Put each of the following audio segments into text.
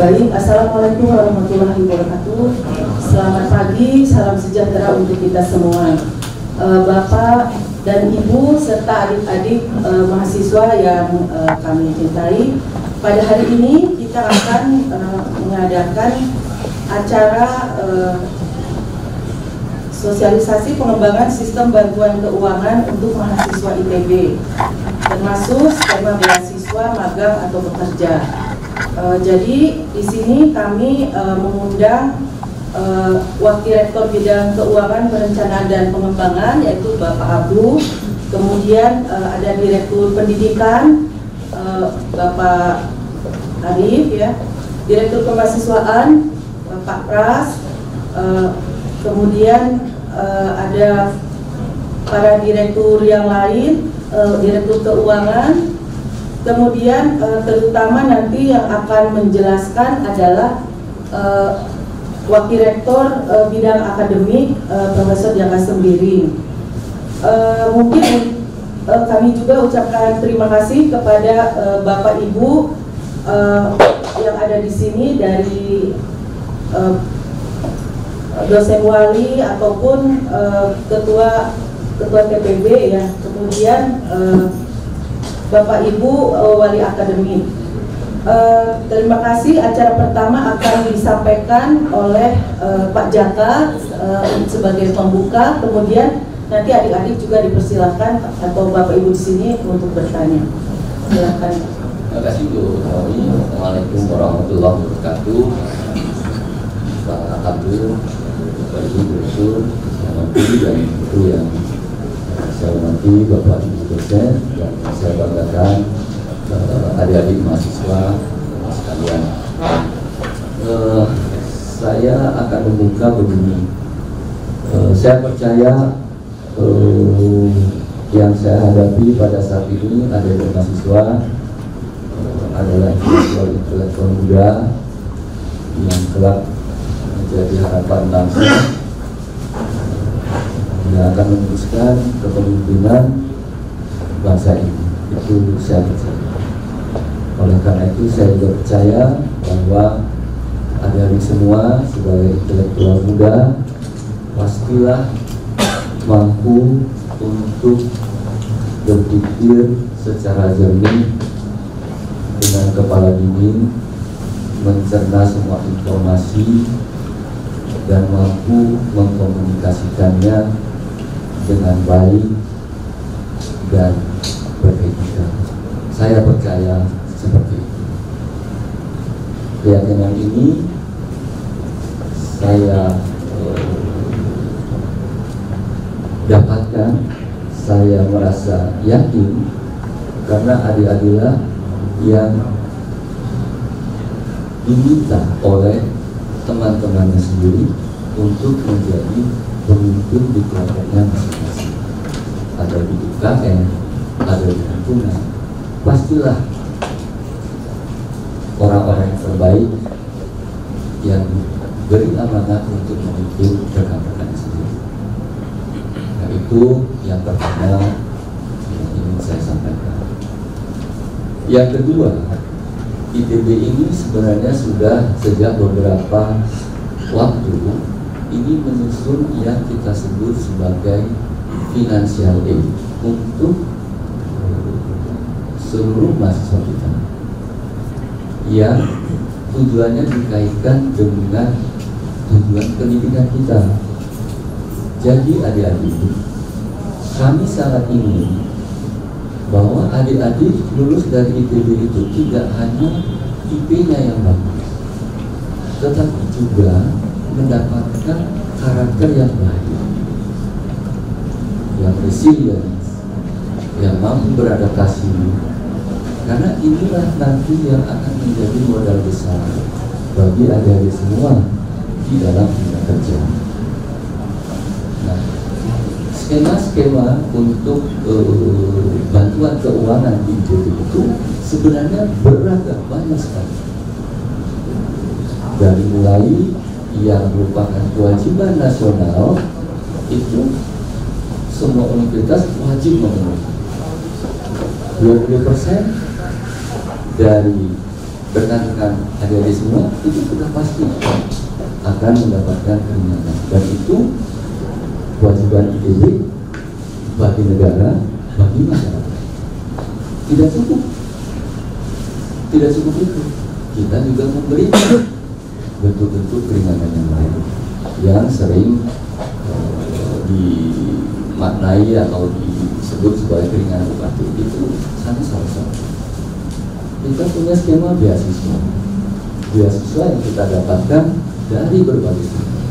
Baik, Assalamualaikum warahmatullahi wabarakatuh. Selamat pagi, salam sejahtera untuk kita semua. Bapak dan Ibu serta adik-adik mahasiswa yang kami cintai, pada hari ini kita akan mengadakan acara sosialisasi pengembangan sistem bantuan keuangan untuk mahasiswa ITB, termasuk skema beasiswa, magang atau bekerja. Jadi di sini kami mengundang Wakil Rektor Bidang Keuangan, Perencanaan dan Pengembangan, yaitu Bapak Abdu. Kemudian ada Direktur Pendidikan Bapak Arif, ya, Direktur Kemahasiswaan Bapak Pras. Kemudian ada para direktur yang lain, Direktur Keuangan. Kemudian terutama nanti yang akan menjelaskan adalah Wakil Rektor Bidang Akademik Profesor Jaka Sembiring. Mungkin kami juga ucapkan terima kasih kepada Bapak Ibu yang ada di sini dari dosen wali ataupun ketua TPB, ya. Kemudian Bapak Ibu wali akademik. Terima kasih. Acara pertama akan disampaikan oleh Pak Jaka sebagai pembuka. Kemudian nanti adik-adik juga dipersilakan atau Bapak Ibu di sini untuk bertanya. Silakan. Terima kasih Bu Nawi. Assalamualaikum warahmatullahi wabarakatuh. Pak Abdul, Bapak Ibu Direktur, dan Ibu yang saya hormati, Bapak Ibu dosen, dan saya banggakan adik-adik mahasiswa sekalian. Saya akan membuka begini. Saya percaya yang saya hadapi pada saat ini adik-adik mahasiswa adalah intelektual muda yang kelak menjadi harapan bangsa, yang akan meneruskan kepemimpinan bangsa ini. Itu saya percaya. Oleh karena itu saya juga percaya bahwa adik-adik semua sebagai intelektual muda pastilah mampu untuk berpikir secara jernih dengan kepala dingin, mencerna semua informasi dan mampu mengkomunikasikannya dengan baik dan beretika. Saya percaya seperti itu. Keyakinan ini saya dapatkan, saya merasa yakin karena adik-adiklah yang diminta oleh teman-temannya sendiri untuk menjadi pemimpin di kelompoknya masing-masing. Ada di UKM, ada di lingkungan. Pastilah orang-orang yang terbaik yang beri amanat untuk memimpin rekan-rekannya sendiri. Nah, itu yang pertama yang ingin saya sampaikan. Yang kedua, ITB ini sebenarnya sudah sejak beberapa waktu ini menyusun yang kita sebut sebagai financial aid untuk seluruh mahasiswa kita, yang tujuannya dikaitkan dengan tujuan pendidikan kita. Jadi adik-adik, kami sangat ingin bahwa adik-adik lulus dari ITB itu tidak hanya IP-nya yang bagus, tetapi juga mendapatkan karakter yang baik, yang resilient, yang mampu beradaptasi. Karena inilah nanti yang akan menjadi modal besar bagi adik-adik semua di dalam dunia kerja. Nah, skema-skema untuk bantuan keuangan di ITB itu sebenarnya beragam, banyak sekali. Dari mulai yang merupakan kewajiban nasional itu semua universitas wajib memenuhi 20% dari rekan-rekan adik-adik semua itu sudah pasti akan mendapatkan keringanan, dan itu kewajiban ITB bagi negara, bagi masyarakat. Tidak cukup itu, kita juga memberikan bentuk-bentuk keringanan yang lain yang sering dimaknai atau disebut sebagai keringanan UKT. Itu salah satu. Kita punya skema beasiswa yang kita dapatkan dari berbagai sumber.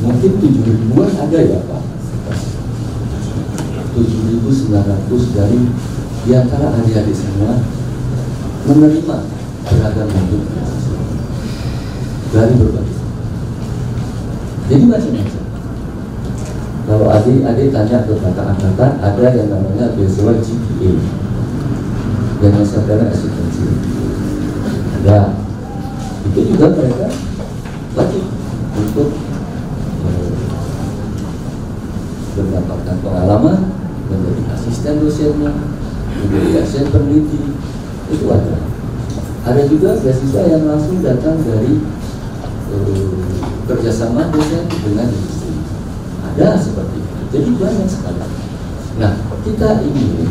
Mungkin 7.000-an ada ya Pak, 7.900 dari diantara adik-adik semua menerima beragam bentuk beasiswa dari berbagai sumber. Jadi macam-macam. Kalau adik-adik tanya ke kakak-kakak, ada yang namanya beasiswa GPA, yang sadara asistensi. Ada, itu juga mereka wajib untuk mendapatkan pengalaman, menjadi asisten dosennya, menjadi asisten peneliti, itu ada. Ada juga beasiswa yang langsung datang dari kerjasama dosen dengan industri. Ada seperti itu. Jadi banyak sekali. Nah, kita ingin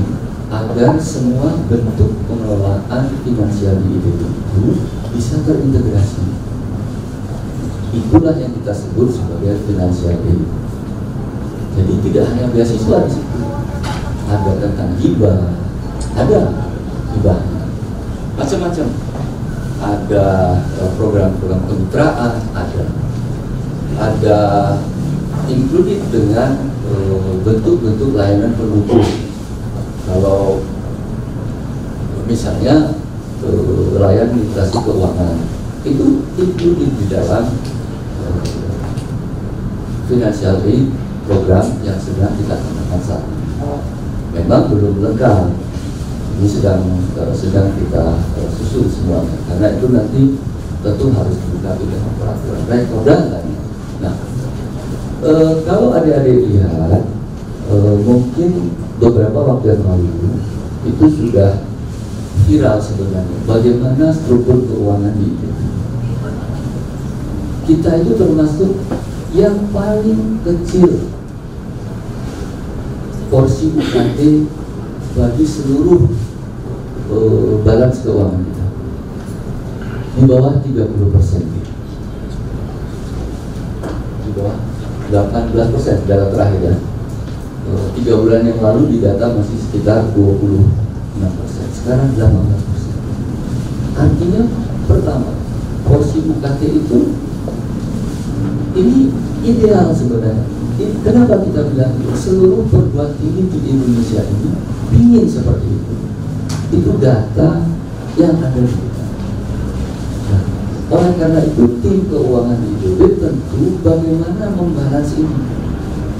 agar semua bentuk pengelolaan finansial di ITB itu bisa terintegrasi. Itulah yang kita sebut sebagai financial aid. Jadi tidak hanya beasiswa di situ, ada tentang hibah, ada hibahnya, macam-macam. Ada program-program kemitraan, ada included dengan bentuk-bentuk layanan pendukung. Kalau misalnya layanan literasi keuangan itu included di dalam financial aid program yang sedang kita gunakan saat ini. Memang belum lengkap, ini sedang kita susun semuanya, karena itu nanti tentu harus dilengkapi dengan peraturan rektor dan lainnya. Nah, kalau adik-adik lihat, mungkin beberapa waktu yang lalu itu sudah viral sebenarnya bagaimana struktur keuangan di ITB. Kita itu termasuk yang paling kecil porsi UKT bagi seluruh balance keuangan kita, di bawah 30%, di bawah 18% data terakhir ya. 3 bulan yang lalu di data masih sekitar 26%, sekarang 18%. Artinya pertama, porsi UKT itu ini ideal sebenarnya. Kenapa kita bilang seluruh perguruan tinggi di Indonesia ini ingin seperti itu? Itu data yang ada di kita. Nah, oleh karena itu tim keuangan di ITB tentu bagaimana membalans ini,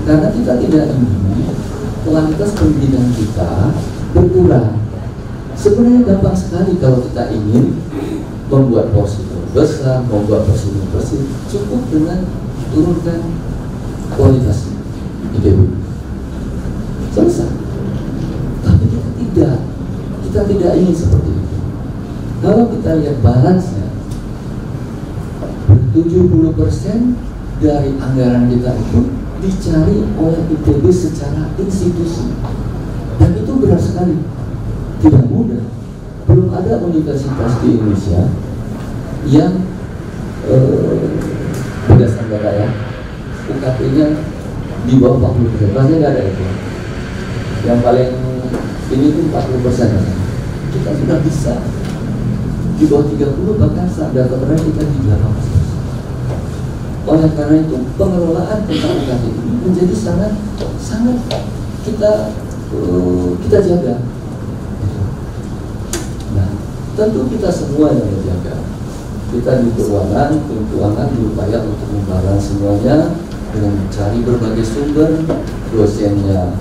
karena kita tidak ingin kualitas pendidikan kita berkurang. Sebenarnya gampang sekali kalau kita ingin membuat porsi besar, membuat porsi bersih, cukup dengan turunkan kualitas ITB, selesai. Tapi kita tidak ingin seperti itu. Kalau kita lihat balance-nya, 70% dari anggaran kita itu dicari oleh ITB secara institusi, dan itu berat sekali, tidak mudah. Belum ada universitas di Indonesia yang berdasarkan data ya, UKT-nya di bawah 40%, rasanya nggak ada itu. Yang paling ini tuh 40%. Kita sudah bisa di bawah 30, bahkan saat data terakhir kita di 18%. Oleh karena itu pengelolaan tentang UKT ini menjadi sangat kita jaga. Nah, tentu kita semua yang menjaga. Kita di keuangan, tim keuangan berupaya untuk membalance semuanya dengan mencari berbagai sumber. Dosennya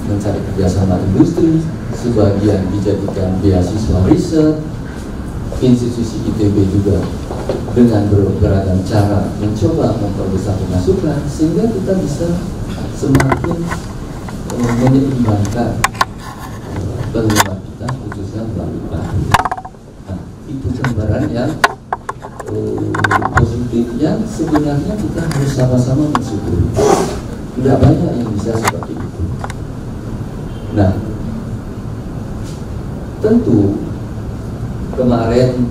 mencari kerjasama industri, sebagian dijadikan beasiswa riset. Institusi ITB juga dengan beragam cara mencoba memperbesar pemasukan, sehingga kita bisa semakin menyeimbangkan penerimaan kita, khususnya melalui bahan. gambaran yang positif yang sebenarnya kita harus sama-sama mensyukuri. Tidak banyak yang bisa seperti itu. Nah, tentu kemarin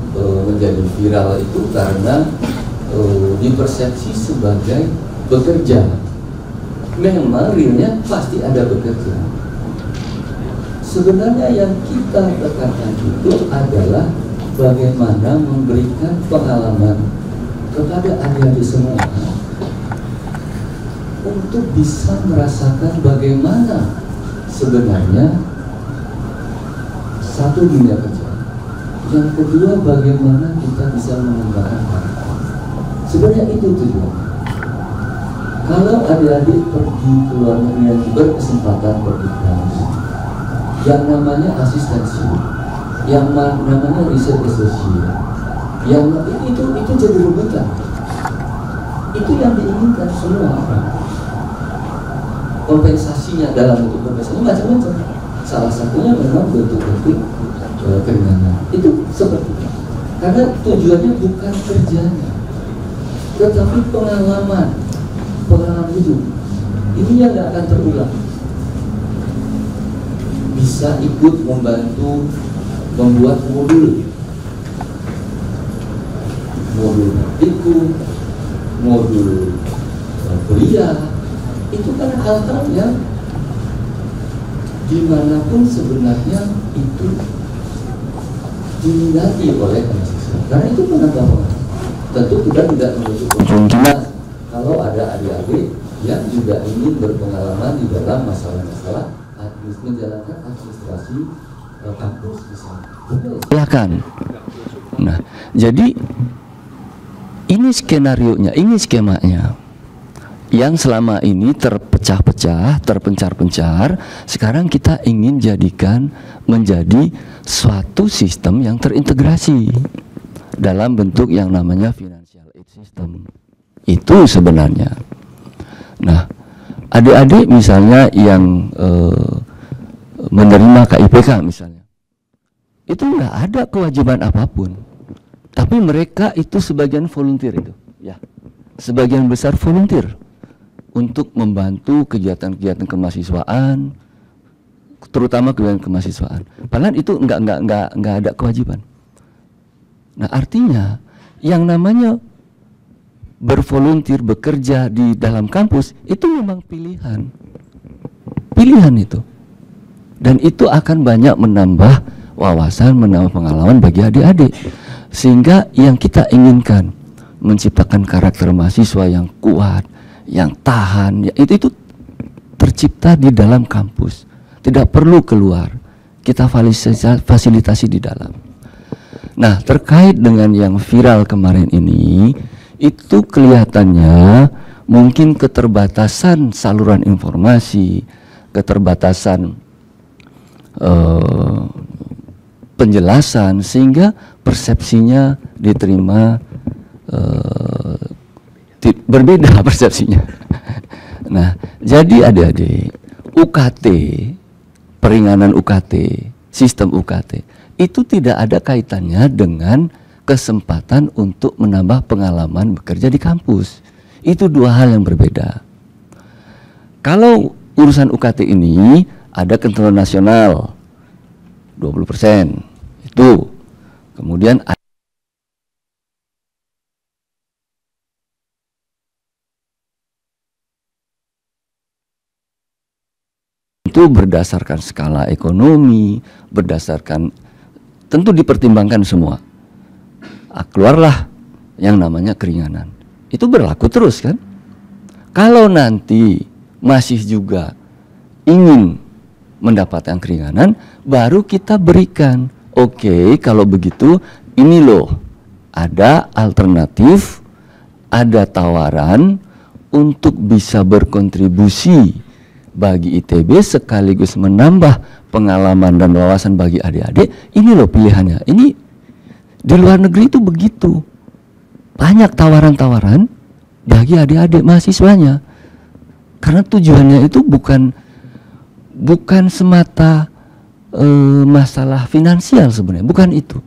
menjadi viral itu karena dipersepsi sebagai bekerja. Memang realnya pasti ada bekerja. Sebenarnya yang kita tekankan itu adalah bagaimana memberikan pengalaman kepada adik-adik semua untuk bisa merasakan bagaimana sebenarnya satu dunia kerja. Yang kedua, bagaimana kita bisa mengembangkan karakter. Sebenarnya itu tujuannya. Kalau adik-adik pergi ke luar negeri dan berkesempatan pergi ke yang namanya asistensi, yang namanya riset associate, yang itu jadi rebutan. Itu yang diinginkan semua orang. Kompensasinya dalam bentuk kompensasi macam-macam. Salah satunya memang bentuk-bentuk keringanan. Itu seperti itu. Karena tujuannya bukan kerjanya, tetapi pengalaman hidup. Ini yang nggak akan terulang. Bisa ikut membantu membuat modul itu, modul kuliah, itu kan hal-hal yang dimanapun sebenarnya itu diminati oleh mahasiswa. Karena itu menambah pengalaman. Tentu kita tidak menutup kemungkinan kalau ada adik-adik yang juga ingin berpengalaman di dalam masalah-masalah menjalankan administrasi kampus misalnya. Silakan. Nah, jadi ini skenarionya, ini skemanya yang selama ini terpecah-pecah, terpencar-pencar. Sekarang kita ingin jadikan menjadi suatu sistem yang terintegrasi dalam bentuk yang namanya financial aid system. Itu sebenarnya. Nah, adik-adik misalnya yang menerima KIPK misalnya, itu nggak ada kewajiban apapun, tapi mereka itu sebagian volunteer itu, ya, sebagian besar volunteer untuk membantu kegiatan-kegiatan kemahasiswaan, terutama kegiatan kemahasiswaan. Padahal itu nggak ada kewajiban. Nah, artinya yang namanya bervolunteer, bekerja di dalam kampus itu memang pilihan itu, dan itu akan banyak menambah wawasan, menambah pengalaman bagi adik-adik, sehingga yang kita inginkan menciptakan karakter mahasiswa yang kuat, yang tahan, ya, itu tercipta di dalam kampus, tidak perlu keluar, kita fasilitasi di dalam. Nah, terkait dengan yang viral kemarin ini, itu kelihatannya mungkin keterbatasan saluran informasi, keterbatasan penjelasan, sehingga persepsinya diterima berbeda persepsinya. Nah, jadi adik-adik, UKT, peringanan UKT, sistem UKT, itu tidak ada kaitannya dengan kesempatan untuk menambah pengalaman bekerja di kampus. Itu dua hal yang berbeda. Kalau urusan UKT ini ada ketentuan nasional 20%, itu kemudian itu berdasarkan skala ekonomi, berdasarkan, tentu dipertimbangkan semua. Keluarlah yang namanya keringanan. Itu berlaku terus kan? Kalau nanti masih juga ingin mendapatkan keringanan, baru kita berikan. Oke, kalau begitu ini loh, ada alternatif, ada tawaran untuk bisa berkontribusi bagi ITB sekaligus menambah pengalaman dan wawasan bagi adik-adik. Ini loh pilihannya. Ini di luar negeri itu begitu. Banyak tawaran-tawaran bagi adik-adik mahasiswanya. Karena tujuannya itu bukan semata masalah finansial sebenarnya, bukan itu.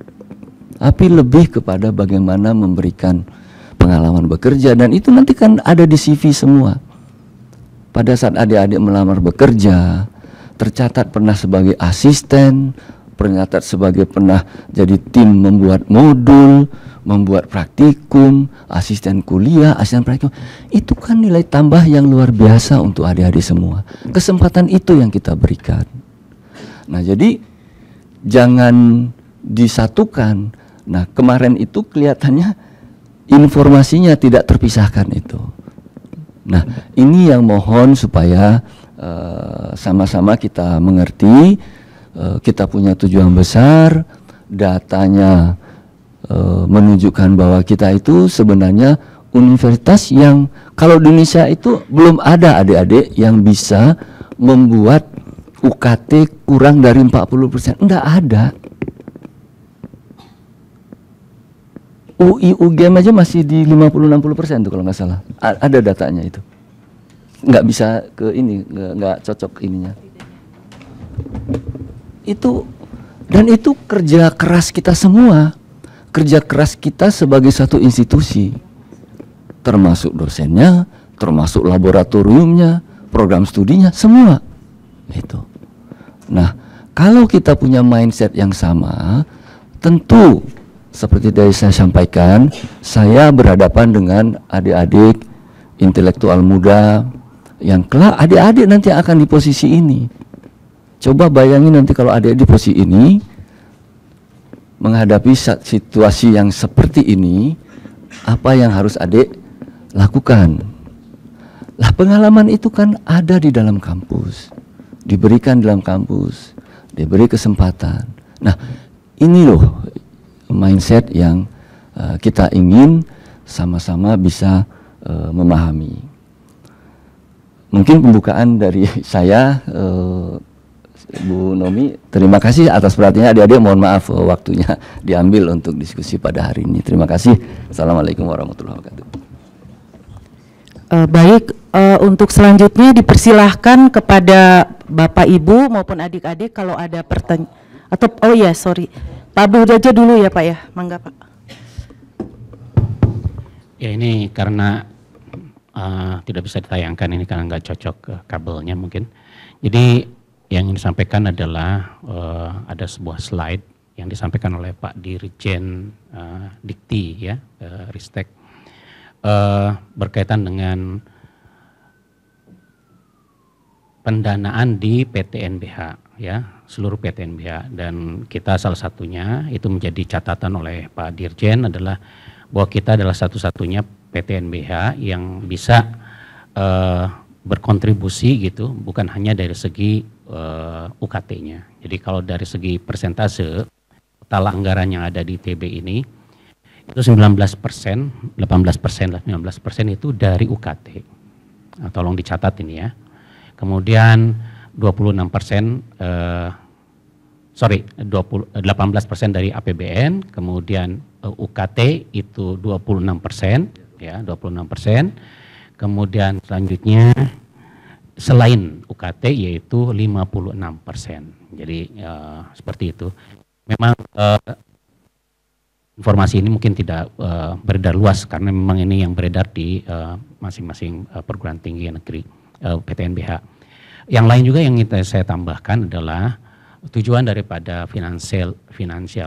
tapi lebih kepada bagaimana memberikan pengalaman bekerja, dan itu nanti kan ada di CV semua. Pada saat adik-adik melamar bekerja, tercatat pernah sebagai asisten, tercatat sebagai pernah jadi tim membuat modul, membuat praktikum, asisten kuliah, asisten praktikum. Itu kan nilai tambah yang luar biasa untuk adik-adik semua. Kesempatan itu yang kita berikan. Nah, jadi jangan disatukan. Nah, kemarin itu kelihatannya informasinya tidak terpisahkan itu. Nah, ini yang mohon supaya sama-sama kita mengerti, kita punya tujuan besar, datanya menunjukkan bahwa kita itu sebenarnya universitas yang kalau di Indonesia itu belum ada adik-adik yang bisa membuat UKT kurang dari 40%. Enggak ada. UI UGM aja masih di 50-60% tuh kalau nggak salah. Ada datanya itu. Nggak bisa ke ini, nggak cocok ininya. Itu, dan itu kerja keras kita semua. Kerja keras kita sebagai satu institusi. Termasuk dosennya, termasuk laboratoriumnya, program studinya, semua. Itu. Nah, kalau kita punya mindset yang sama, tentu seperti tadi saya sampaikan, saya berhadapan dengan adik-adik intelektual muda yang kelak adik-adik nanti akan di posisi ini. Coba bayangin nanti kalau adik-adik di posisi ini menghadapi situasi yang seperti ini, apa yang harus adik lakukan? Lah, pengalaman itu kan ada di dalam kampus, diberikan dalam kampus, diberi kesempatan. Nah, ini loh mindset yang kita ingin sama-sama bisa memahami. Mungkin pembukaan dari saya, Bu Nomi. Terima kasih atas perhatiannya adik-adik. Mohon maaf waktunya diambil untuk diskusi pada hari ini. Terima kasih. Assalamualaikum warahmatullahi wabarakatuh. Baik, untuk selanjutnya dipersilahkan kepada Bapak Ibu maupun adik-adik kalau ada pertanyaan atau Pak Abdul aja dulu ya Pak ya, mangga Pak. Ya, ini karena tidak bisa ditayangkan ini karena nggak cocok kabelnya mungkin. Jadi yang disampaikan adalah ada sebuah slide yang disampaikan oleh Pak Dirjen Dikti ya, Ristek, berkaitan dengan pendanaan di PTNBH ya, seluruh PTNBH, dan kita salah satunya itu menjadi catatan oleh Pak Dirjen adalah bahwa kita adalah satu-satunya PTNBH yang bisa berkontribusi gitu, bukan hanya dari segi UKT-nya. Jadi kalau dari segi persentase total anggaran yang ada di TB ini itu 19%, 18% lah, 19% itu dari UKT. Nah, tolong dicatat ini ya. Kemudian 26%, 18% dari APBN, kemudian UKT itu 26%, ya 26%. Kemudian selanjutnya selain UKT yaitu 56%. Jadi seperti itu. Memang informasi ini mungkin tidak beredar luas karena memang ini yang beredar di masing-masing perguruan tinggi negeri PTNBH. Yang lain juga yang ingin saya tambahkan adalah tujuan daripada financial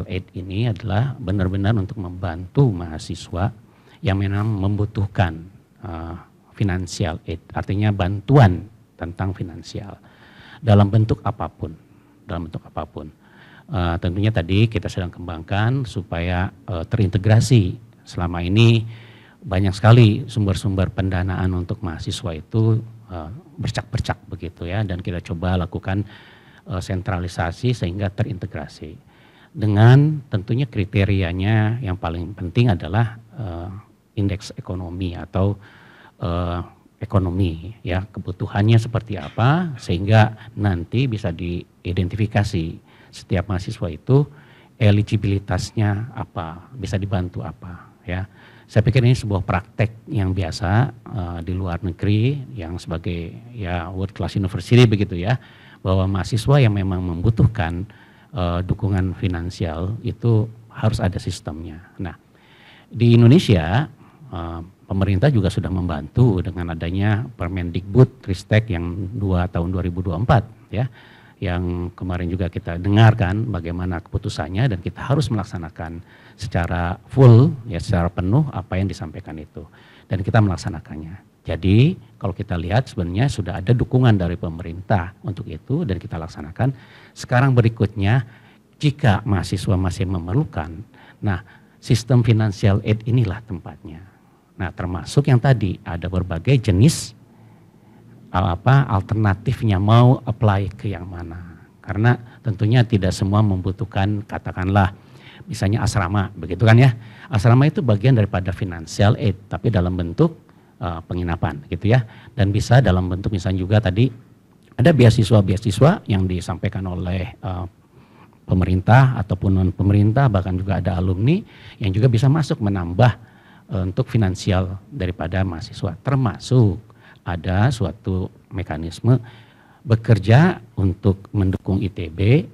aid ini adalah benar-benar untuk membantu mahasiswa yang memang membutuhkan financial aid, artinya bantuan tentang finansial dalam bentuk apapun, tentunya tadi kita sedang kembangkan supaya terintegrasi. Selama ini banyak sekali sumber-sumber pendanaan untuk mahasiswa itu bercak-bercak begitu ya, dan kita coba lakukan sentralisasi sehingga terintegrasi. Dengan tentunya kriterianya yang paling penting adalah indeks ekonomi atau ekonomi ya, kebutuhannya seperti apa sehingga nanti bisa diidentifikasi setiap mahasiswa itu eligibilitasnya apa, bisa dibantu apa ya. Saya pikir ini sebuah praktek yang biasa di luar negeri yang sebagai ya world class university begitu ya, bahwa mahasiswa yang memang membutuhkan dukungan finansial itu harus ada sistemnya. Nah, di Indonesia pemerintah juga sudah membantu dengan adanya Permendikbud Ristek yang 2 tahun 2024 ya, yang kemarin juga kita dengarkan bagaimana keputusannya dan kita harus melaksanakan secara full ya, secara penuh apa yang disampaikan itu dan kita melaksanakannya. Jadi kalau kita lihat sebenarnya sudah ada dukungan dari pemerintah untuk itu dan kita laksanakan. Sekarang berikutnya jika mahasiswa masih memerlukan, nah sistem financial aid inilah tempatnya. Nah termasuk yang tadi ada berbagai jenis alternatifnya mau apply ke yang mana. Karena tentunya tidak semua membutuhkan katakanlah misalnya asrama begitu kan ya. Asrama itu bagian daripada financial aid tapi dalam bentuk penginapan gitu ya, dan bisa dalam bentuk misalnya juga tadi ada beasiswa-beasiswa yang disampaikan oleh pemerintah ataupun non pemerintah, bahkan juga ada alumni yang juga bisa masuk menambah untuk finansial daripada mahasiswa, termasuk ada suatu mekanisme bekerja untuk mendukung ITB,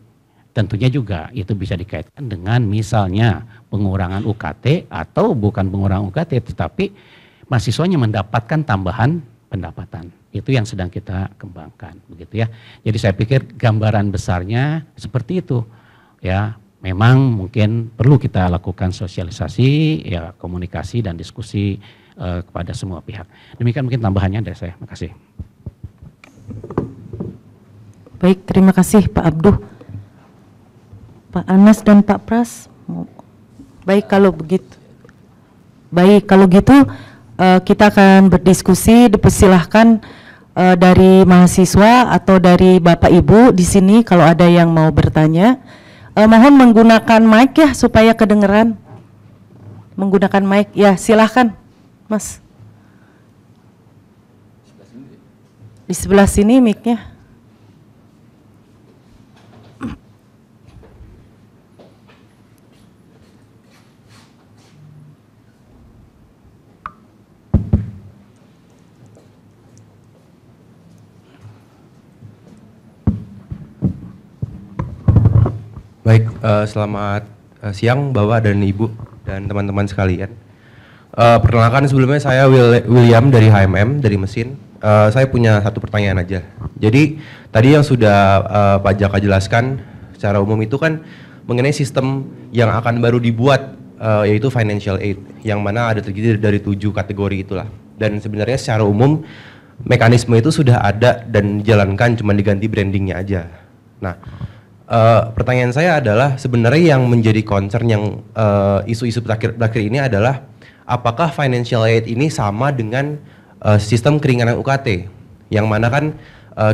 tentunya juga itu bisa dikaitkan dengan misalnya pengurangan UKT atau bukan pengurangan UKT tetapi mahasiswanya mendapatkan tambahan pendapatan. Itu yang sedang kita kembangkan begitu ya. Jadi saya pikir gambaran besarnya seperti itu. Ya, memang mungkin perlu kita lakukan sosialisasi, ya komunikasi dan diskusi kepada semua pihak. Demikian mungkin tambahannya dari saya. Terima kasih. Baik, terima kasih Pak Abduh. Pak Anas dan Pak Pras. Baik kalau begitu. Baik kalau gitu kita akan berdiskusi, dipersilahkan dari mahasiswa atau dari Bapak Ibu di sini kalau ada yang mau bertanya. Mohon menggunakan mic ya supaya kedengeran. Menggunakan mic, ya silahkan Mas. Di sebelah sini mic-nya. Baik, selamat siang Bapak dan Ibu dan teman-teman sekalian. Perkenalkan sebelumnya saya William dari HMM, dari mesin. Saya punya satu pertanyaan aja. Jadi tadi yang sudah Pak Jaka jelaskan secara umum itu kan mengenai sistem yang akan baru dibuat, yaitu financial aid, yang mana ada terdiri dari 7 kategori itulah. Dan sebenarnya secara umum mekanisme itu sudah ada dan dijalankan, cuma diganti brandingnya aja. Nah, pertanyaan saya adalah sebenarnya yang menjadi concern yang isu-isu terakhir ini adalah apakah financial aid ini sama dengan sistem keringanan UKT, yang mana kan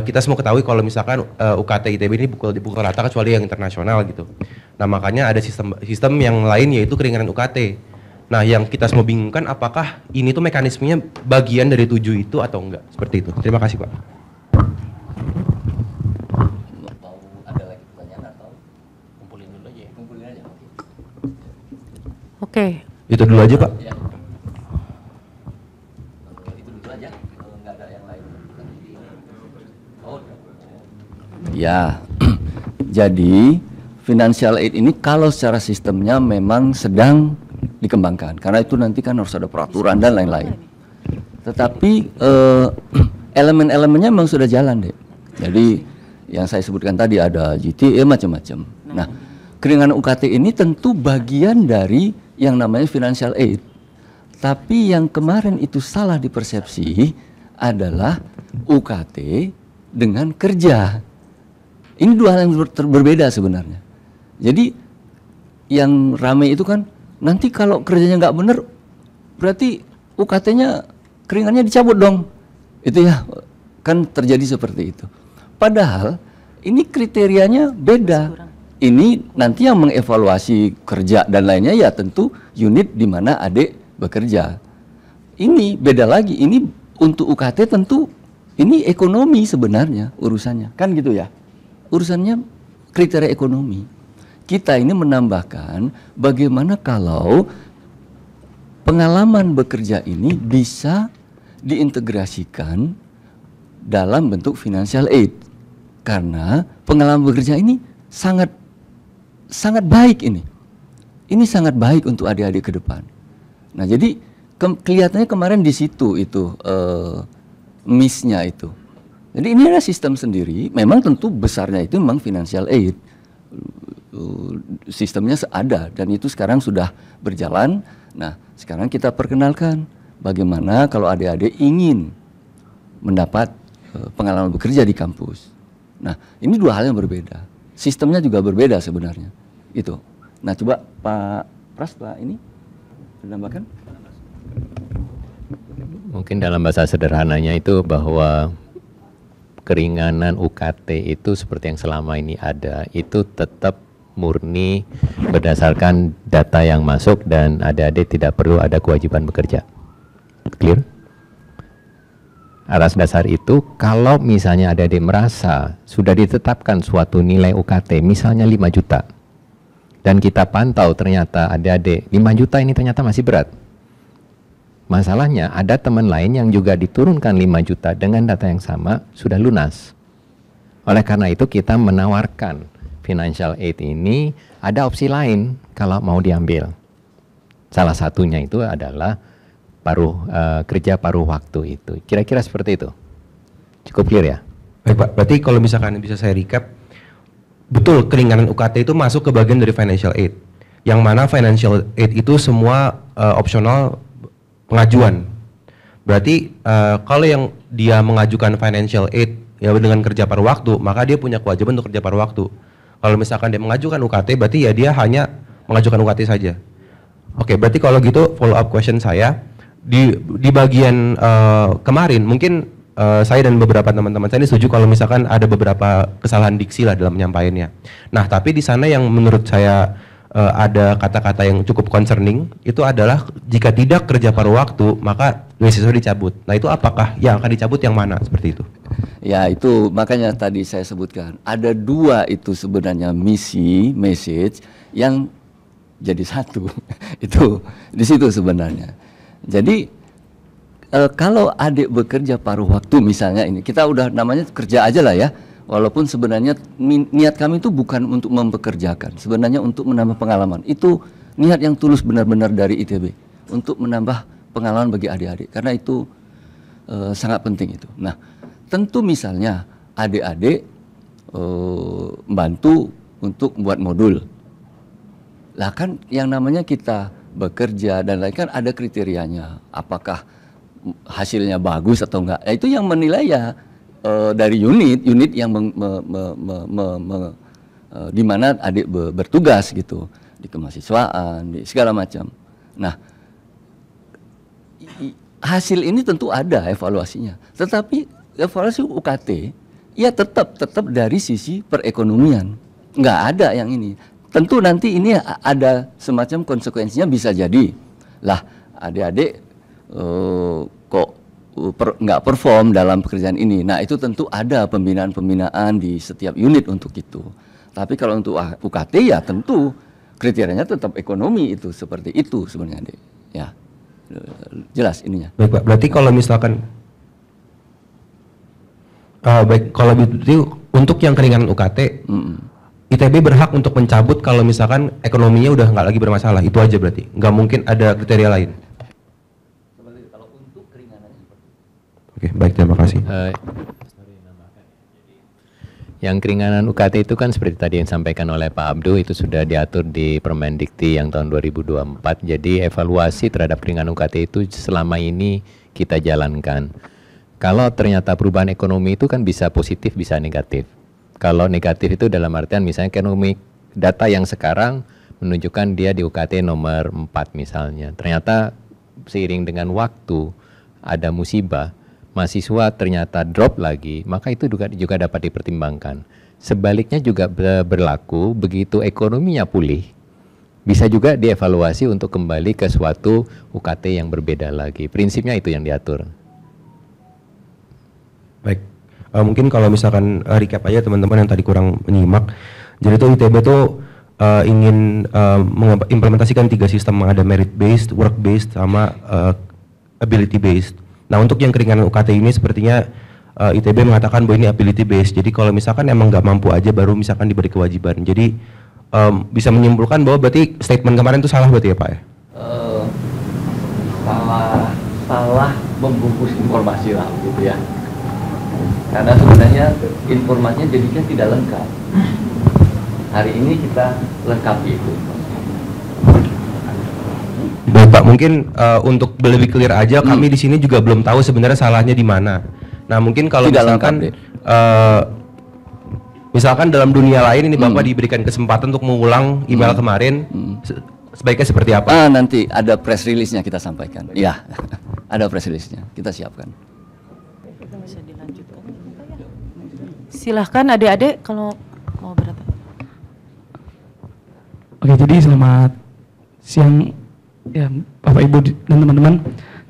kita semua ketahui kalau misalkan UKT ITB ini dipukul rata kecuali yang internasional gitu. Nah makanya ada sistem yang lain yaitu keringanan UKT. Nah yang kita semua bingungkan apakah ini tuh mekanismenya bagian dari 7 itu atau enggak, seperti itu. Terima kasih Pak. Oke. Itu dulu aja Pak. Ya, jadi financial aid ini kalau secara sistemnya memang sedang dikembangkan, karena itu nanti kan harus ada peraturan dan lain-lain. Tetapi elemen-elemennya memang sudah jalan deh. Jadi yang saya sebutkan tadi ada GTA macam-macam. Nah, keringanan UKT ini tentu bagian dari yang namanya financial aid. Tapi yang kemarin itu salah dipersepsi adalah UKT dengan kerja. Ini dua hal yang berbeda sebenarnya. Jadi yang ramai itu kan nanti kalau kerjanya nggak benar berarti UKT-nya keringannya dicabut dong. Itu ya kan terjadi seperti itu. Padahal ini kriterianya beda. Ini nanti yang mengevaluasi kerja dan lainnya ya tentu unit di mana adik bekerja. Ini beda lagi. Ini untuk UKT tentu ini ekonomi sebenarnya urusannya. Kan gitu ya. Urusannya kriteria ekonomi. Kita ini menambahkan bagaimana kalau pengalaman bekerja ini bisa diintegrasikan dalam bentuk financial aid. Karena pengalaman bekerja ini sangat baik ini. Ini sangat baik untuk adik-adik ke depan. Nah, jadi kelihatannya kemarin di situ itu miss-nya itu. Jadi ini adalah sistem sendiri. Memang tentu besarnya itu memang financial aid. Sistemnya ada dan itu sekarang sudah berjalan. Nah, sekarang kita perkenalkan bagaimana kalau adik-adik ingin mendapat pengalaman bekerja di kampus. Nah, ini dua hal yang berbeda. Sistemnya juga berbeda sebenarnya. Itu. Nah, coba Pak Pras, Pak ini menambahkan. Mungkin dalam bahasa sederhananya itu bahwa keringanan UKT itu seperti yang selama ini ada, itu tetap murni berdasarkan data yang masuk dan adik-adik tidak perlu ada kewajiban bekerja. Clear? Atas dasar itu, kalau misalnya adik-adik merasa sudah ditetapkan suatu nilai UKT, misalnya 5 juta, dan kita pantau ternyata adik-adik 5 juta ini ternyata masih berat. Masalahnya ada teman lain yang juga diturunkan 5 juta dengan data yang sama, sudah lunas. Oleh karena itu kita menawarkan financial aid ini ada opsi lain kalau mau diambil. Salah satunya itu adalah kerja paruh waktu itu. Kira-kira seperti itu. Cukup clear ya? Baik Pak, berarti kalau misalkan bisa saya recap, betul keringanan UKT itu masuk ke bagian dari financial aid. Yang mana financial aid itu semua opsional pengajuan. Berarti kalau yang dia mengajukan financial aid ya dengan kerja paruh waktu, maka dia punya kewajiban untuk kerja paruh waktu. Kalau misalkan dia mengajukan UKT, berarti ya dia hanya mengajukan UKT saja. Oke, berarti kalau gitu follow up question saya di bagian kemarin mungkin saya dan beberapa teman-teman saya ini setuju kalau misalkan ada beberapa kesalahan diksi lah dalam penyampaiannya. Nah, tapi di sana yang menurut saya ada kata-kata yang cukup concerning itu adalah jika tidak kerja paruh waktu maka beasiswa dicabut. Nah, itu apakah yang akan dicabut yang mana seperti itu? Ya, itu makanya tadi saya sebutkan ada dua itu sebenarnya message yang jadi satu. Itu di situ sebenarnya. Jadi kalau adik bekerja paruh waktu misalnya ini kita udah namanya kerja aja lah ya. Walaupun sebenarnya niat kami itu bukan untuk mempekerjakan, sebenarnya untuk menambah pengalaman. Itu niat yang tulus benar-benar dari ITB untuk menambah pengalaman bagi adik-adik, karena itu sangat penting itu. Nah, tentu misalnya adik-adik bantu untuk membuat modul. Lah kan yang namanya kita bekerja dan lain kan ada kriterianya, apakah hasilnya bagus atau enggak. Itu yang menilai ya dari unit yang di mana adik bertugas gitu, di kemahasiswaan, di segala macam. Nah, hasil ini tentu ada evaluasinya, tetapi evaluasi UKT ya tetap dari sisi perekonomian, nggak ada yang ini. Tentu nanti ini ada semacam konsekuensinya, bisa jadi lah adik-adik kok nggak perform dalam pekerjaan ini. Nah, itu tentu ada pembinaan di setiap unit untuk itu. Tapi kalau untuk UKT ya tentu kriterianya tetap ekonomi, itu seperti itu sebenarnya, Dek. Ya, jelas ininya. Baik Pak, berarti kalau misalkan baik, kalau begitu untuk yang keringanan UKT, ITB berhak untuk mencabut kalau misalkan ekonominya udah nggak lagi bermasalah, itu aja berarti? Nggak mungkin ada kriteria lain? Oke, baik, terima kasih. Yang keringanan UKT itu kan seperti tadi yang disampaikan oleh Pak Abdu, itu sudah diatur di Permendikti yang tahun 2024. Jadi evaluasi terhadap keringanan UKT itu selama ini kita jalankan. Kalau ternyata perubahan ekonomi itu kan bisa positif, bisa negatif. Kalau negatif itu dalam artian misalnya ekonomi data yang sekarang menunjukkan dia di UKT nomor 4 misalnya. Ternyata seiring dengan waktu ada musibah, mahasiswa ternyata drop lagi, maka itu juga dapat dipertimbangkan. Sebaliknya juga berlaku, begitu ekonominya pulih, bisa juga dievaluasi untuk kembali ke suatu UKT yang berbeda lagi. Prinsipnya itu yang diatur. Baik, mungkin kalau misalkan recap aja teman-teman yang tadi kurang menyimak. Jadi itu ITB tuh ingin mengimplementasikan 3 sistem, ada merit based, work based, sama ability based. Nah, untuk yang keringanan UKT ini sepertinya ITB mengatakan bahwa ini ability based. Jadi kalau misalkan emang nggak mampu aja baru misalkan diberi kewajiban. Jadi bisa menyimpulkan bahwa berarti statement kemarin itu salah berarti ya Pak ya? Salah membungkus informasi lah gitu ya. Karena sebenarnya informasinya jadinya tidak lengkap. Hari ini kita lengkapi itu. Baik Pak, mungkin untuk lebih clear aja, kami di sini juga belum tahu sebenarnya salahnya di mana. Nah mungkin kalau Tidak misalkan misalkan dalam dunia lain ini Bapak diberikan kesempatan untuk mengulang email kemarin, sebaiknya seperti apa? Nanti ada press release-nya kita sampaikan. Iya, ada press release-nya kita siapkan. Silahkan adik-adik kalau mau berapa. Oke, jadi selamat siang ya Bapak Ibu dan teman-teman.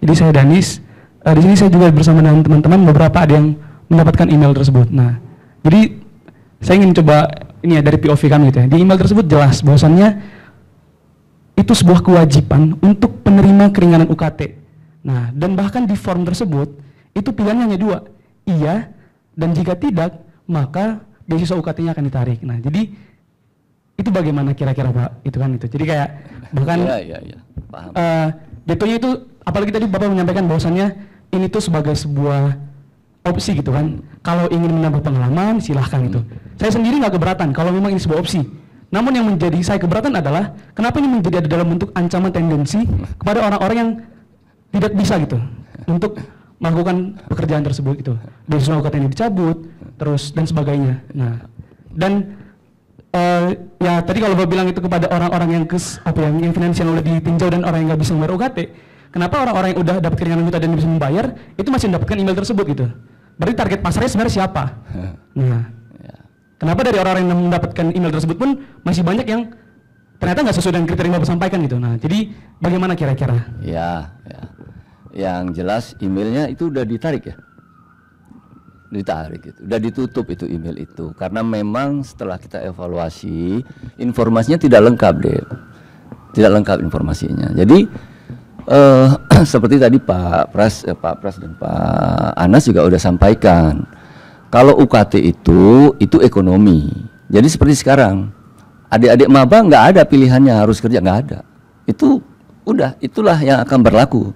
Jadi saya Danis. Di sini saya juga bersama dengan teman-teman, beberapa ada yang mendapatkan email tersebut. Nah, jadi saya ingin coba ini ya dari POV kami gitu ya. Di email tersebut jelas bahwasannya itu sebuah kewajiban untuk penerima keringanan UKT. Nah, dan bahkan di form tersebut itu pilihannya hanya dua, iya, dan jika tidak maka beasiswa UKT-nya akan ditarik. Nah, jadi itu bagaimana kira-kira Pak? Itu kan itu. Jadi kayak bahkan Paham. Jatuhnya itu apalagi tadi Bapak menyampaikan bahwasannya ini tuh sebagai sebuah opsi gitu kan. Kalau ingin menambah pengalaman silahkan gitu. Saya sendiri nggak keberatan kalau memang ini sebuah opsi. Namun yang menjadi saya keberatan adalah kenapa ini menjadi ada dalam bentuk ancaman tendensi kepada orang-orang yang tidak bisa gitu untuk melakukan pekerjaan tersebut gitu. Beasiswa UKT ini dicabut terus dan sebagainya. Nah, dan ya tadi kalau Bapak bilang itu kepada orang-orang yang yang finansial udah ditinjau dan orang yang nggak bisa membayar UKT, kenapa orang-orang yang udah dapat keringanan UKT dan bisa membayar itu masih mendapatkan email tersebut gitu? Berarti target pasarnya sebenarnya siapa? Nah, kenapa dari orang-orang yang mendapatkan email tersebut pun masih banyak yang ternyata nggak sesuai dengan kriteria yang Bapak sampaikan gitu? Nah, jadi bagaimana kira-kira? Ya. Yang jelas emailnya itu udah ditarik ya. Ditarik itu, udah ditutup itu email itu karena memang setelah kita evaluasi informasinya tidak lengkap deh, tidak lengkap informasinya. Jadi seperti tadi Pak Pras dan Pak Anas juga udah sampaikan kalau UKT itu ekonomi. Jadi seperti sekarang adik-adik maba nggak ada pilihannya harus kerja, nggak ada. Itu udah itulah yang akan berlaku.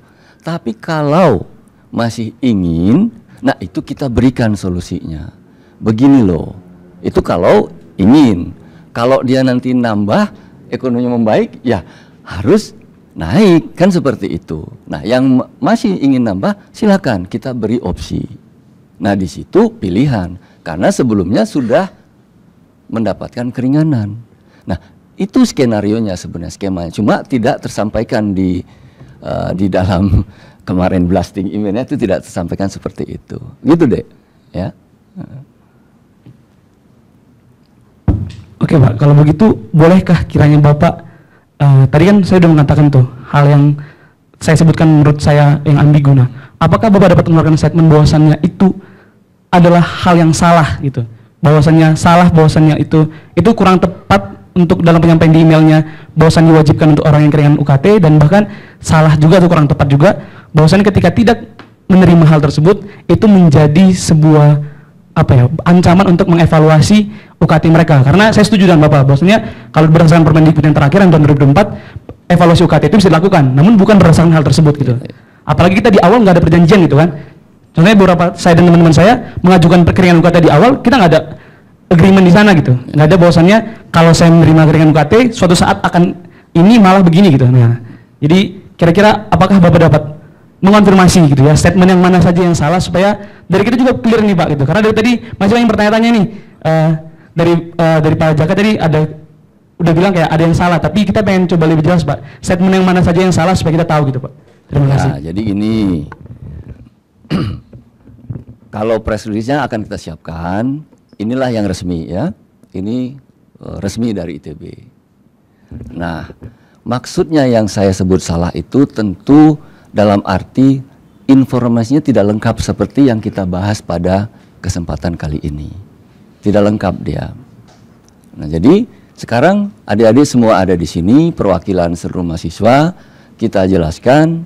Tapi kalau masih ingin, nah itu kita berikan solusinya. Begini loh, itu kalau ingin. Kalau dia nanti nambah, ekonominya membaik, ya harus naik, kan seperti itu. Nah yang masih ingin nambah, silakan kita beri opsi. Nah di situ pilihan, karena sebelumnya sudah mendapatkan keringanan. Nah itu skenarionya sebenarnya, skemanya. Cuma tidak tersampaikan di dalam kemarin blasting emailnya itu tidak tersampaikan seperti itu, gitu deh, ya. Oke Pak, kalau begitu bolehkah kiranya Bapak tadi kan saya sudah mengatakan tuh hal yang saya sebutkan menurut saya yang ambigu. Nah, apakah Bapak dapat mengeluarkan statement bahwasannya itu adalah hal yang salah gitu? Bahwasannya itu kurang tepat untuk dalam penyampaian di emailnya bahwasan diwajibkan untuk orang yang keringanan UKT, dan bahkan salah juga atau kurang tepat juga bahwasannya ketika tidak menerima hal tersebut itu menjadi sebuah ancaman untuk mengevaluasi UKT mereka. Karena saya setuju dengan Bapak bahwasannya kalau berdasarkan Permendikbud yang terakhir yang tahun 2024 evaluasi UKT itu bisa dilakukan, namun bukan berdasarkan hal tersebut gitu. Apalagi kita di awal nggak ada perjanjian gitu kan. Contohnya beberapa saya dan teman-teman saya mengajukan keringanan UKT di awal, kita nggak ada agreement di sana gitu, nggak ada bahwasannya kalau saya menerima keringanan UKT suatu saat akan ini malah begini gitu. Nah, jadi kira-kira apakah Bapak dapat mengonfirmasi gitu ya statement yang mana saja yang salah supaya dari kita juga clear nih Pak gitu, karena dari tadi masih banyak pertanyaan-tanya nih dari Pak Jaka tadi udah bilang kayak ada yang salah, tapi kita pengen coba lebih jelas Pak statement yang mana saja yang salah supaya kita tahu gitu Pak. Terima kasih. Nah, jadi gini, kalau press release-nya akan kita siapkan. Inilah yang resmi ya, ini resmi dari ITB. Nah, maksudnya yang saya sebut salah itu tentu dalam arti informasinya tidak lengkap seperti yang kita bahas pada kesempatan kali ini. Tidak lengkap dia. Nah, jadi sekarang adik-adik semua ada di sini, perwakilan seluruh mahasiswa, kita jelaskan,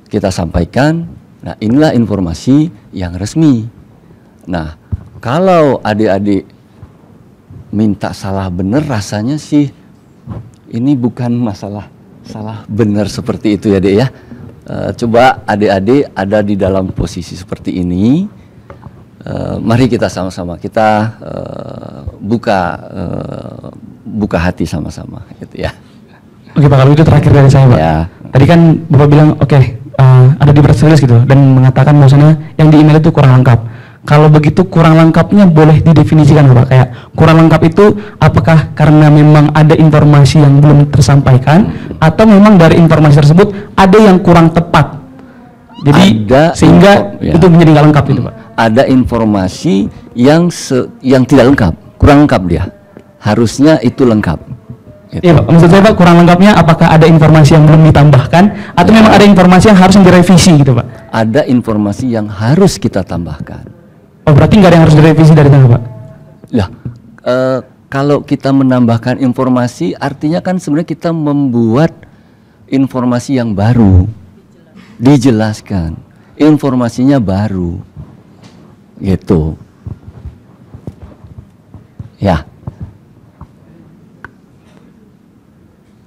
kita sampaikan. Nah, inilah informasi yang resmi. Nah, kalau adik-adik minta salah benar rasanya sih ini bukan masalah salah benar seperti itu ya Dek ya. Coba adik-adik ada di dalam posisi seperti ini, mari kita sama-sama kita buka hati sama-sama gitu ya. Oke Pak, kalau itu terakhir dari saya Pak. Ya. Tadi kan Bapak bilang oke, ada di press release gitu dan mengatakan bahwasanya yang di email itu kurang lengkap. Kalau begitu kurang lengkapnya boleh didefinisikan Pak, kayak kurang lengkap itu apakah karena memang ada informasi yang belum tersampaikan atau memang dari informasi tersebut ada yang kurang tepat. Jadi sehingga itu menjadi nggak lengkap itu Pak. Ada informasi yang tidak lengkap, kurang lengkap dia. Harusnya itu lengkap. Gitu. Iya Pak, maksud saya Pak kurang lengkapnya apakah ada informasi yang belum ditambahkan atau memang ada informasi yang harus direvisi gitu Pak? Ada informasi yang harus kita tambahkan. Oh berarti nggak ada yang harus direvisi dari sana Pak? Lah, kalau kita menambahkan informasi artinya kan sebenarnya kita membuat informasi yang baru, dijelaskan, informasinya baru, gitu. Ya,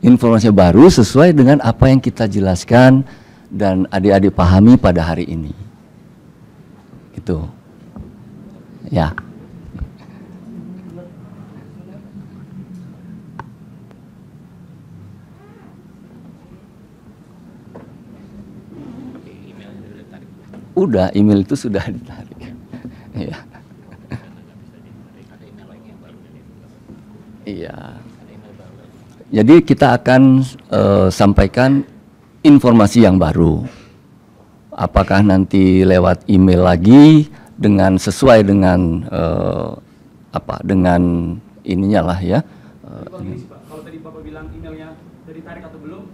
informasi baru sesuai dengan apa yang kita jelaskan dan adik-adik pahami pada hari ini, gitu. Ya. Udah, email itu sudah ditarik. Iya. Iya. Jadi kita akan sampaikan informasi yang baru. Apakah nanti lewat email lagi dengan sesuai dengan dengan ininya lah ya. Kalau tadi Bapak bilang emailnya sudah ditarik atau belum,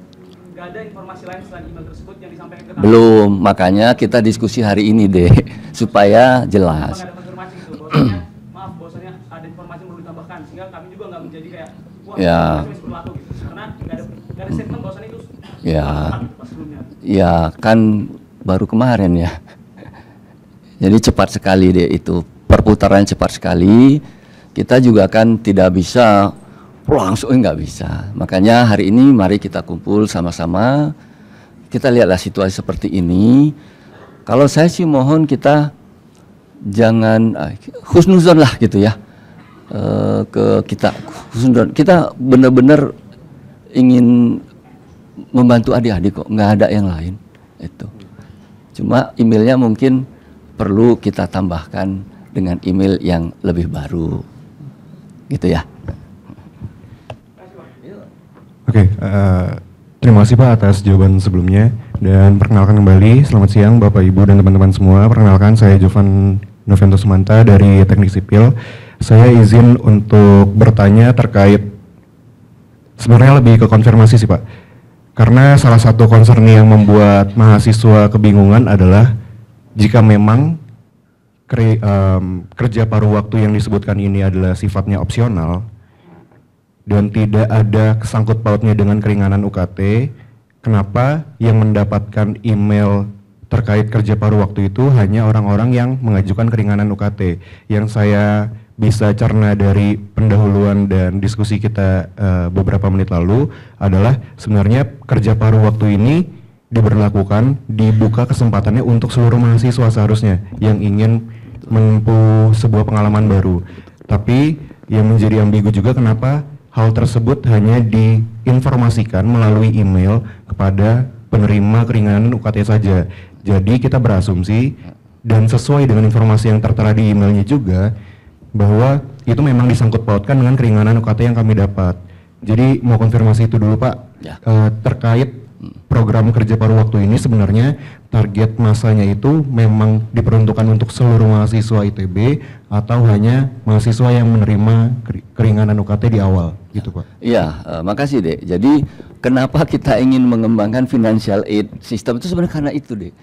nggak ada informasi lain selain email tersebut yang disampaikan ke kami? Belum, makanya kita diskusi hari ini deh supaya jelas. Ada konfirmasi gitu, bahwasanya maaf bahwasanya ada informasi yang perlu ditambahkan sehingga kami juga nggak menjadi kayak wah ya. masih berlaku gitu. Karena nggak ada statement bahwasanya itu Ya. pas sebelumnya. Ya kan baru kemarin ya. Jadi cepat sekali deh itu, perputarannya cepat sekali. Kita juga kan tidak bisa langsung, nggak bisa. Makanya hari ini mari kita kumpul sama-sama. Kita lihatlah situasi seperti ini. Kalau saya sih mohon kita jangan husnuzon lah gitu ya. Kita husnuzon. Kita benar-benar ingin membantu adik-adik kok, nggak ada yang lain. Itu. Cuma emailnya mungkin perlu kita tambahkan dengan email yang lebih baru, gitu ya. Oke, terima kasih Pak atas jawaban sebelumnya dan perkenalkan kembali, selamat siang Bapak Ibu dan teman-teman semua. Perkenalkan saya Jovan Novento Sumanta dari Teknik Sipil. Saya izin untuk bertanya terkait sebenarnya lebih ke konfirmasi sih Pak. Karena salah satu concern yang membuat mahasiswa kebingungan adalah jika memang kerja paruh waktu yang disebutkan ini adalah sifatnya opsional dan tidak ada kesangkut pautnya dengan keringanan UKT, kenapa yang mendapatkan email terkait kerja paruh waktu itu hanya orang-orang yang mengajukan keringanan UKT? Yang saya bisa cerna dari pendahuluan dan diskusi kita beberapa menit lalu adalah sebenarnya kerja paruh waktu ini dibuka kesempatannya untuk seluruh mahasiswa seharusnya yang ingin menempuh sebuah pengalaman baru. Tapi yang menjadi ambigu juga kenapa hal tersebut hanya diinformasikan melalui email kepada penerima keringanan UKT saja. Jadi kita berasumsi dan sesuai dengan informasi yang tertera di emailnya juga bahwa itu memang disangkut pautkan dengan keringanan UKT yang kami dapat. Jadi mau konfirmasi itu dulu Pak, ya. Terkait program kerja paruh waktu ini sebenarnya target masanya itu memang diperuntukkan untuk seluruh mahasiswa ITB atau hanya mahasiswa yang menerima keringanan UKT di awal, gitu Pak? Iya, makasih Dek. Jadi kenapa kita ingin mengembangkan financial aid system itu sebenarnya karena itu Dek.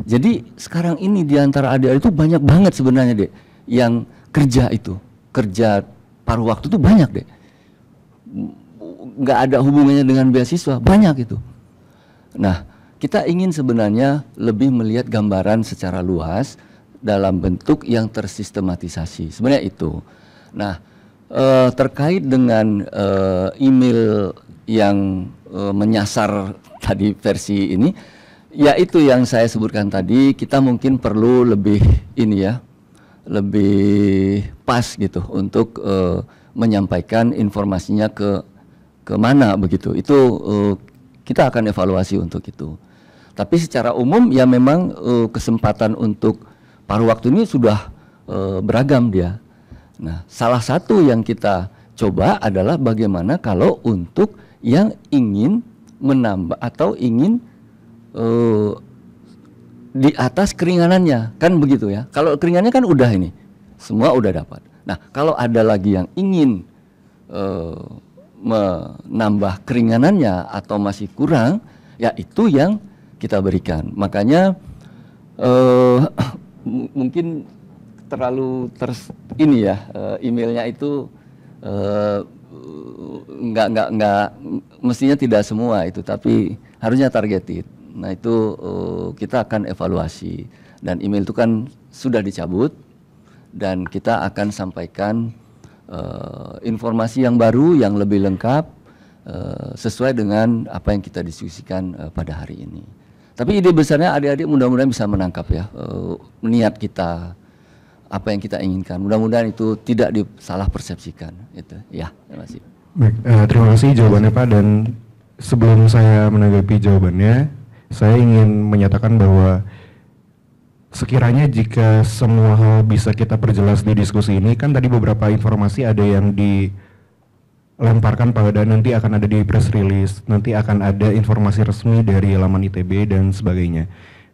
Jadi sekarang ini di antara adik-adik itu banyak banget sebenarnya Dek yang kerja paruh waktu itu banyak Dek. Nggak ada hubungannya dengan beasiswa, banyak itu. Nah, kita ingin sebenarnya lebih melihat gambaran secara luas dalam bentuk yang tersistematisasi. Sebenarnya itu. Nah, terkait dengan email yang menyasar tadi versi ini, ya itu yang saya sebutkan tadi, kita mungkin perlu lebih ini ya, lebih pas gitu untuk menyampaikan informasinya ke mana begitu. Itu kita akan evaluasi untuk itu. Tapi secara umum ya memang kesempatan untuk paruh waktu ini sudah beragam dia. Nah, salah satu yang kita coba adalah bagaimana kalau untuk yang ingin menambah atau ingin di atas keringanannya, kan begitu ya. Kalau keringanannya kan udah ini, semua udah dapat. Nah, kalau ada lagi yang ingin menambah keringanannya atau masih kurang, ya itu yang kita berikan. Makanya mungkin terlalu ini ya, emailnya itu nggak mestinya tidak semua itu, tapi harusnya targeted. Nah itu kita akan evaluasi, dan email itu kan sudah dicabut dan kita akan sampaikan informasi yang baru yang lebih lengkap sesuai dengan apa yang kita diskusikan pada hari ini. Tapi ide besarnya adik-adik mudah-mudahan bisa menangkap ya niat kita, apa yang kita inginkan. Mudah-mudahan itu tidak disalah persepsikan. Itu ya, terima kasih. Baik, terima kasih jawabannya Pak. Dan sebelum saya menanggapi jawabannya, saya ingin menyatakan bahwa sekiranya jika semua hal bisa kita perjelas di diskusi ini, kan tadi beberapa informasi ada yang dilemparkan pada nanti akan ada di press release, nanti akan ada informasi resmi dari laman ITB dan sebagainya.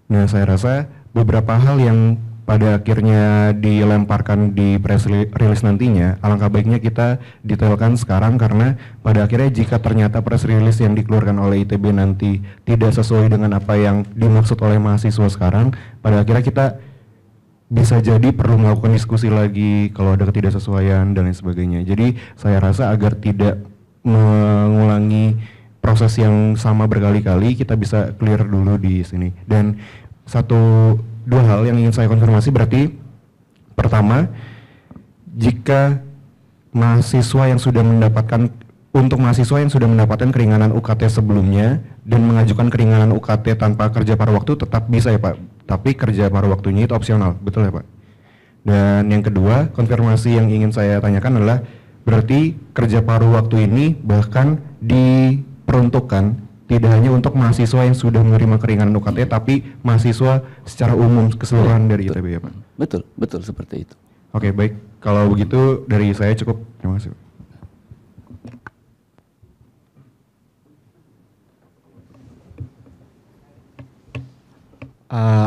Nah, saya rasa beberapa hal yang pada akhirnya dilemparkan di press release nantinya, alangkah baiknya kita detailkan sekarang, karena pada akhirnya jika ternyata press release yang dikeluarkan oleh ITB nanti tidak sesuai dengan apa yang dimaksud oleh mahasiswa sekarang, pada akhirnya kita bisa jadi perlu melakukan diskusi lagi kalau ada ketidaksesuaian dan lain sebagainya. Jadi saya rasa agar tidak mengulangi proses yang sama berkali-kali, kita bisa clear dulu di sini. Dan dua hal yang ingin saya konfirmasi, berarti pertama, jika mahasiswa yang sudah mendapatkan, untuk mahasiswa yang sudah mendapatkan keringanan UKT sebelumnya dan mengajukan keringanan UKT tanpa kerja paruh waktu tetap bisa ya Pak, tapi kerja paruh waktunya itu opsional, betul ya Pak? Dan yang kedua, konfirmasi yang ingin saya tanyakan adalah berarti kerja paruh waktu ini bahkan diperuntukkan tidak hanya untuk mahasiswa yang sudah menerima keringanan UKT, tapi mahasiswa secara umum keseluruhan dari ITB ya Pak? Betul, betul seperti itu. Oke, baik. Kalau begitu dari saya cukup. Terima kasih.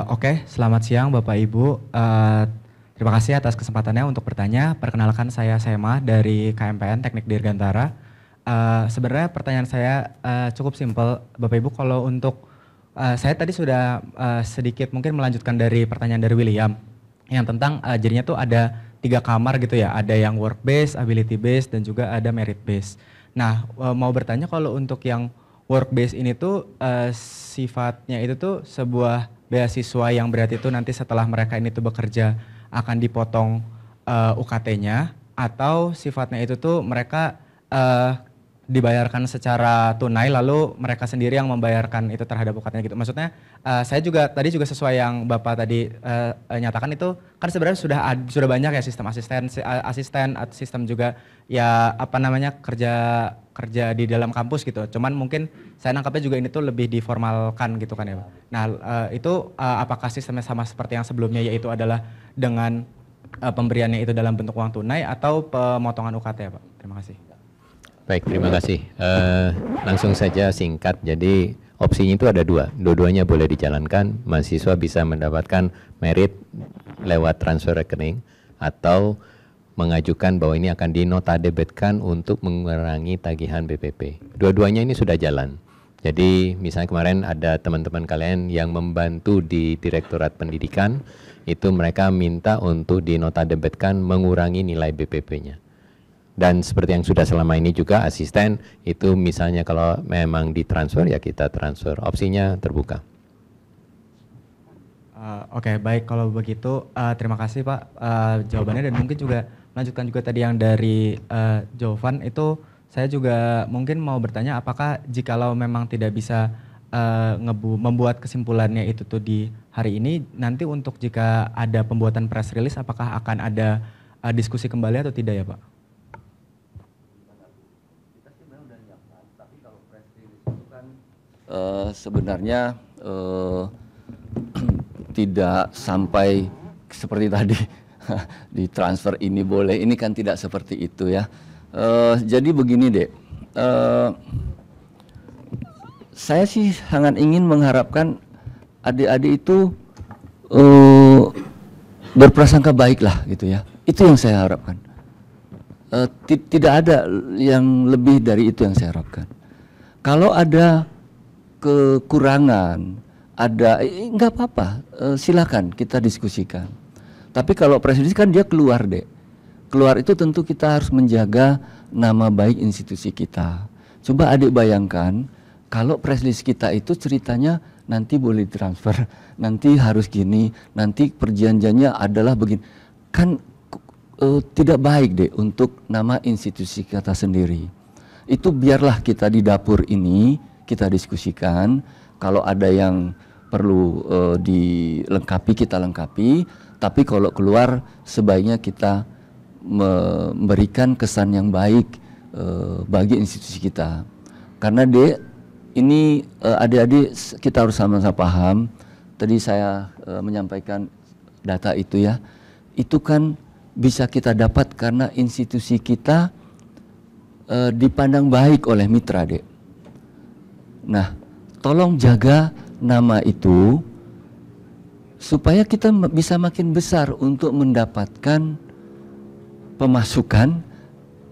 Oke, selamat siang Bapak Ibu. Terima kasih atas kesempatannya untuk bertanya. Perkenalkan, saya Sema dari KMPN Teknik Dirgantara. Sebenarnya pertanyaan saya cukup simpel, Bapak Ibu. Kalau untuk saya tadi sudah sedikit mungkin melanjutkan dari pertanyaan dari William yang tentang jadinya tuh ada 3 kamar gitu ya, ada yang work based, ability based, dan juga ada merit based. Nah, mau bertanya kalau untuk yang work based ini tuh sifatnya itu tuh sebuah beasiswa yang berarti itu nanti setelah mereka ini tuh bekerja akan dipotong UKT-nya, atau sifatnya itu tuh mereka dibayarkan secara tunai lalu mereka sendiri yang membayarkan itu terhadap UKT-nya gitu. Maksudnya saya juga tadi juga sesuai yang Bapak tadi nyatakan, itu kan sebenarnya sudah banyak ya sistem asisten atau sistem juga ya apa namanya kerja di dalam kampus gitu. Cuman mungkin saya nangkapnya juga ini tuh lebih diformalkan gitu kan ya Pak. Nah itu apakah sistemnya sama seperti yang sebelumnya, yaitu adalah dengan pemberiannya itu dalam bentuk uang tunai atau pemotongan UKT ya Pak? Terima kasih. Baik, terima kasih. Langsung saja singkat, jadi opsinya itu ada dua-duanya boleh dijalankan. Mahasiswa bisa mendapatkan merit lewat transfer rekening atau mengajukan bahwa ini akan dinota debitkan untuk mengurangi tagihan BPP. Dua-duanya ini sudah jalan. Jadi misalnya kemarin ada teman-teman kalian yang membantu di Direktorat Pendidikan, itu mereka minta untuk dinota debitkan mengurangi nilai BPP-nya. Dan seperti yang sudah selama ini juga asisten itu misalnya kalau memang ditransfer ya kita transfer, opsinya terbuka. Oke, baik kalau begitu terima kasih Pak jawabannya, dan mungkin juga melanjutkan juga tadi yang dari Jovan itu, saya juga mungkin mau bertanya apakah jikalau memang tidak bisa membuat kesimpulannya itu tuh di hari ini, nanti untuk jika ada pembuatan press release apakah akan ada diskusi kembali atau tidak ya Pak? Sebenarnya tidak sampai seperti tadi di transfer ini boleh, ini kan tidak seperti itu ya. Jadi begini Dek, saya sih sangat ingin mengharapkan adik-adik itu berprasangka baik lah gitu ya. Itu yang saya harapkan. Tidak ada yang lebih dari itu yang saya harapkan. Kalau ada kekurangan, ada nggak apa-apa, silakan kita diskusikan. Tapi kalau presiden kan dia keluar Dek. Keluar itu tentu kita harus menjaga nama baik institusi kita. Coba adik bayangkan kalau press release kita itu ceritanya nanti boleh transfer, nanti harus gini, nanti perjanjiannya adalah begini. Kan tidak baik Dek untuk nama institusi kita sendiri. Itu biarlah kita di dapur ini kita diskusikan. Kalau ada yang perlu dilengkapi kita lengkapi. Tapi kalau keluar sebaiknya kita memberikan kesan yang baik bagi institusi kita. Karena Dek, ini adik-adik kita harus sama-sama paham. Tadi saya menyampaikan data itu ya. Itu kan bisa kita dapat karena institusi kita dipandang baik oleh mitra Dek. Nah, tolong jaga nama itu supaya kita bisa makin besar untuk mendapatkan pemasukan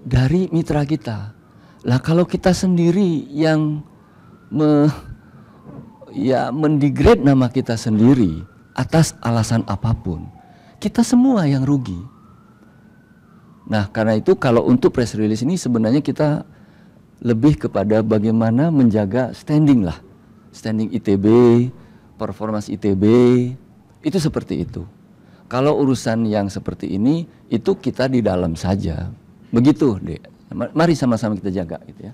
dari mitra kita. Lah kalau kita sendiri yang mendegrade nama kita sendiri atas alasan apapun, kita semua yang rugi. Nah karena itu kalau untuk press release ini sebenarnya kita lebih kepada bagaimana menjaga standing lah. Standing ITB, performance ITB, itu seperti itu. Kalau urusan yang seperti ini, itu kita di dalam saja. Begitu Dek. Mari sama-sama kita jaga gitu ya.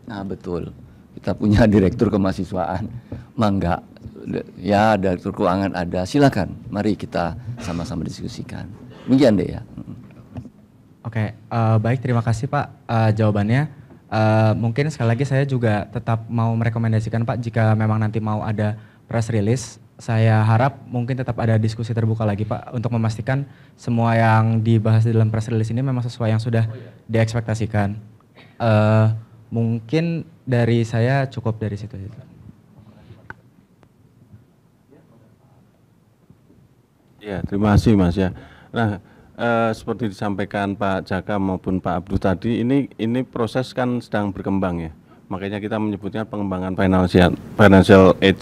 Nah betul, kita punya direktur kemahasiswaan. Mangga, ya direktur keuangan ada, silakan. Mari kita sama-sama diskusikan. Demikian Dek ya. Oke, baik terima kasih Pak jawabannya. Mungkin sekali lagi saya juga tetap mau merekomendasikan Pak jika memang nanti mau ada press release, saya harap mungkin tetap ada diskusi terbuka lagi Pak untuk memastikan semua yang dibahas di dalam press release ini memang sesuai yang sudah diekspektasikan. Mungkin dari saya cukup dari situ. Ya, terima kasih Mas ya. Nah, seperti disampaikan Pak Jaka maupun Pak Abdul tadi, ini proses kan sedang berkembang ya. Makanya kita menyebutnya pengembangan financial aid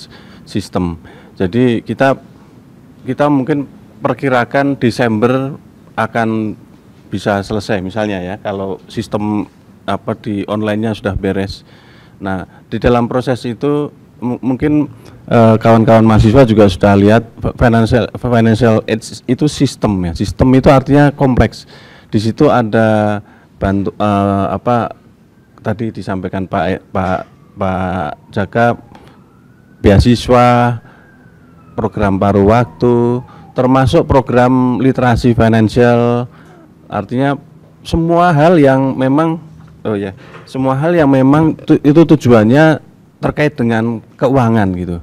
system. Jadi kita mungkin perkirakan Desember akan bisa selesai misalnya ya, kalau sistem di online-nya sudah beres. Nah, di dalam proses itu mungkin kawan-kawan mahasiswa juga sudah lihat financial aid itu sistem ya. Sistem itu artinya kompleks. Di situ ada tadi disampaikan Pak Jaka, beasiswa, program paruh waktu, termasuk program literasi financial. Artinya semua hal yang memang itu tujuannya terkait dengan keuangan gitu.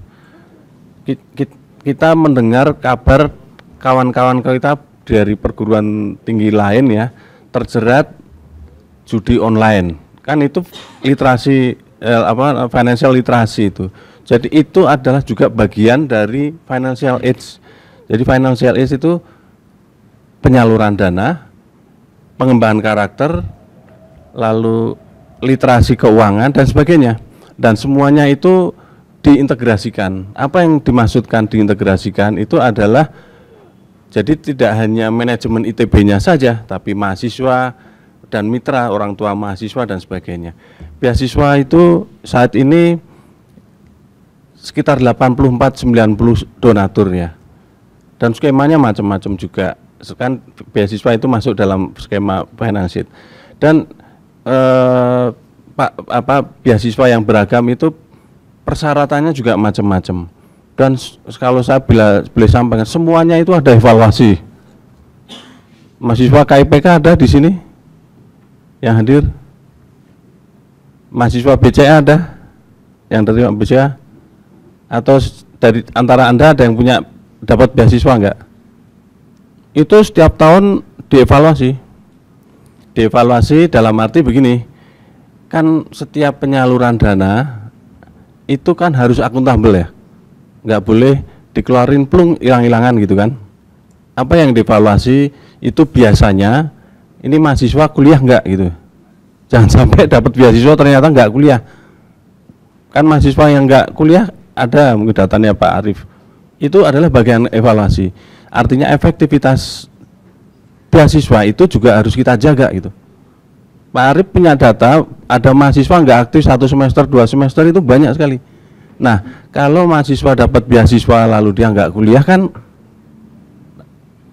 Kita mendengar kabar kawan-kawan kita dari perguruan tinggi lain ya terjerat judi online. Kan itu literasi financial literasi itu. Jadi itu adalah juga bagian dari financial aid. Jadi financial aid itu penyaluran dana, pengembangan karakter, lalu literasi keuangan dan sebagainya. Dan semuanya itu diintegrasikan. Apa yang dimaksudkan diintegrasikan itu adalah jadi tidak hanya manajemen ITB-nya saja, tapi mahasiswa dan mitra, orang tua mahasiswa dan sebagainya. Beasiswa itu saat ini sekitar 84-90 donatur ya. dan skemanya macam-macam juga. Kan beasiswa itu masuk dalam skema finance sheet. Dan beasiswa yang beragam itu persyaratannya juga macam-macam. Dan kalau saya boleh sampaikan, semuanya itu ada evaluasi. Mahasiswa KIPK ada di sini yang hadir? Mahasiswa BCA ada yang dari BCA? Atau dari antara Anda ada yang punya dapat beasiswa enggak? Itu setiap tahun dievaluasi. Dievaluasi dalam arti begini, kan setiap penyaluran dana itu kan harus akuntabel ya, nggak boleh dikeluarin plung hilang-hilangan gitu kan. Apa yang dievaluasi itu biasanya ini mahasiswa kuliah nggak gitu, jangan sampai dapat beasiswa ternyata nggak kuliah. Kan mahasiswa yang nggak kuliah ada mungkin datanya Pak Arief, itu adalah bagian evaluasi. Artinya efektivitas beasiswa itu juga harus kita jaga gitu. Pak Arief punya data, ada mahasiswa nggak aktif 1 semester, 2 semester itu banyak sekali. Nah, kalau mahasiswa dapat beasiswa lalu dia nggak kuliah kan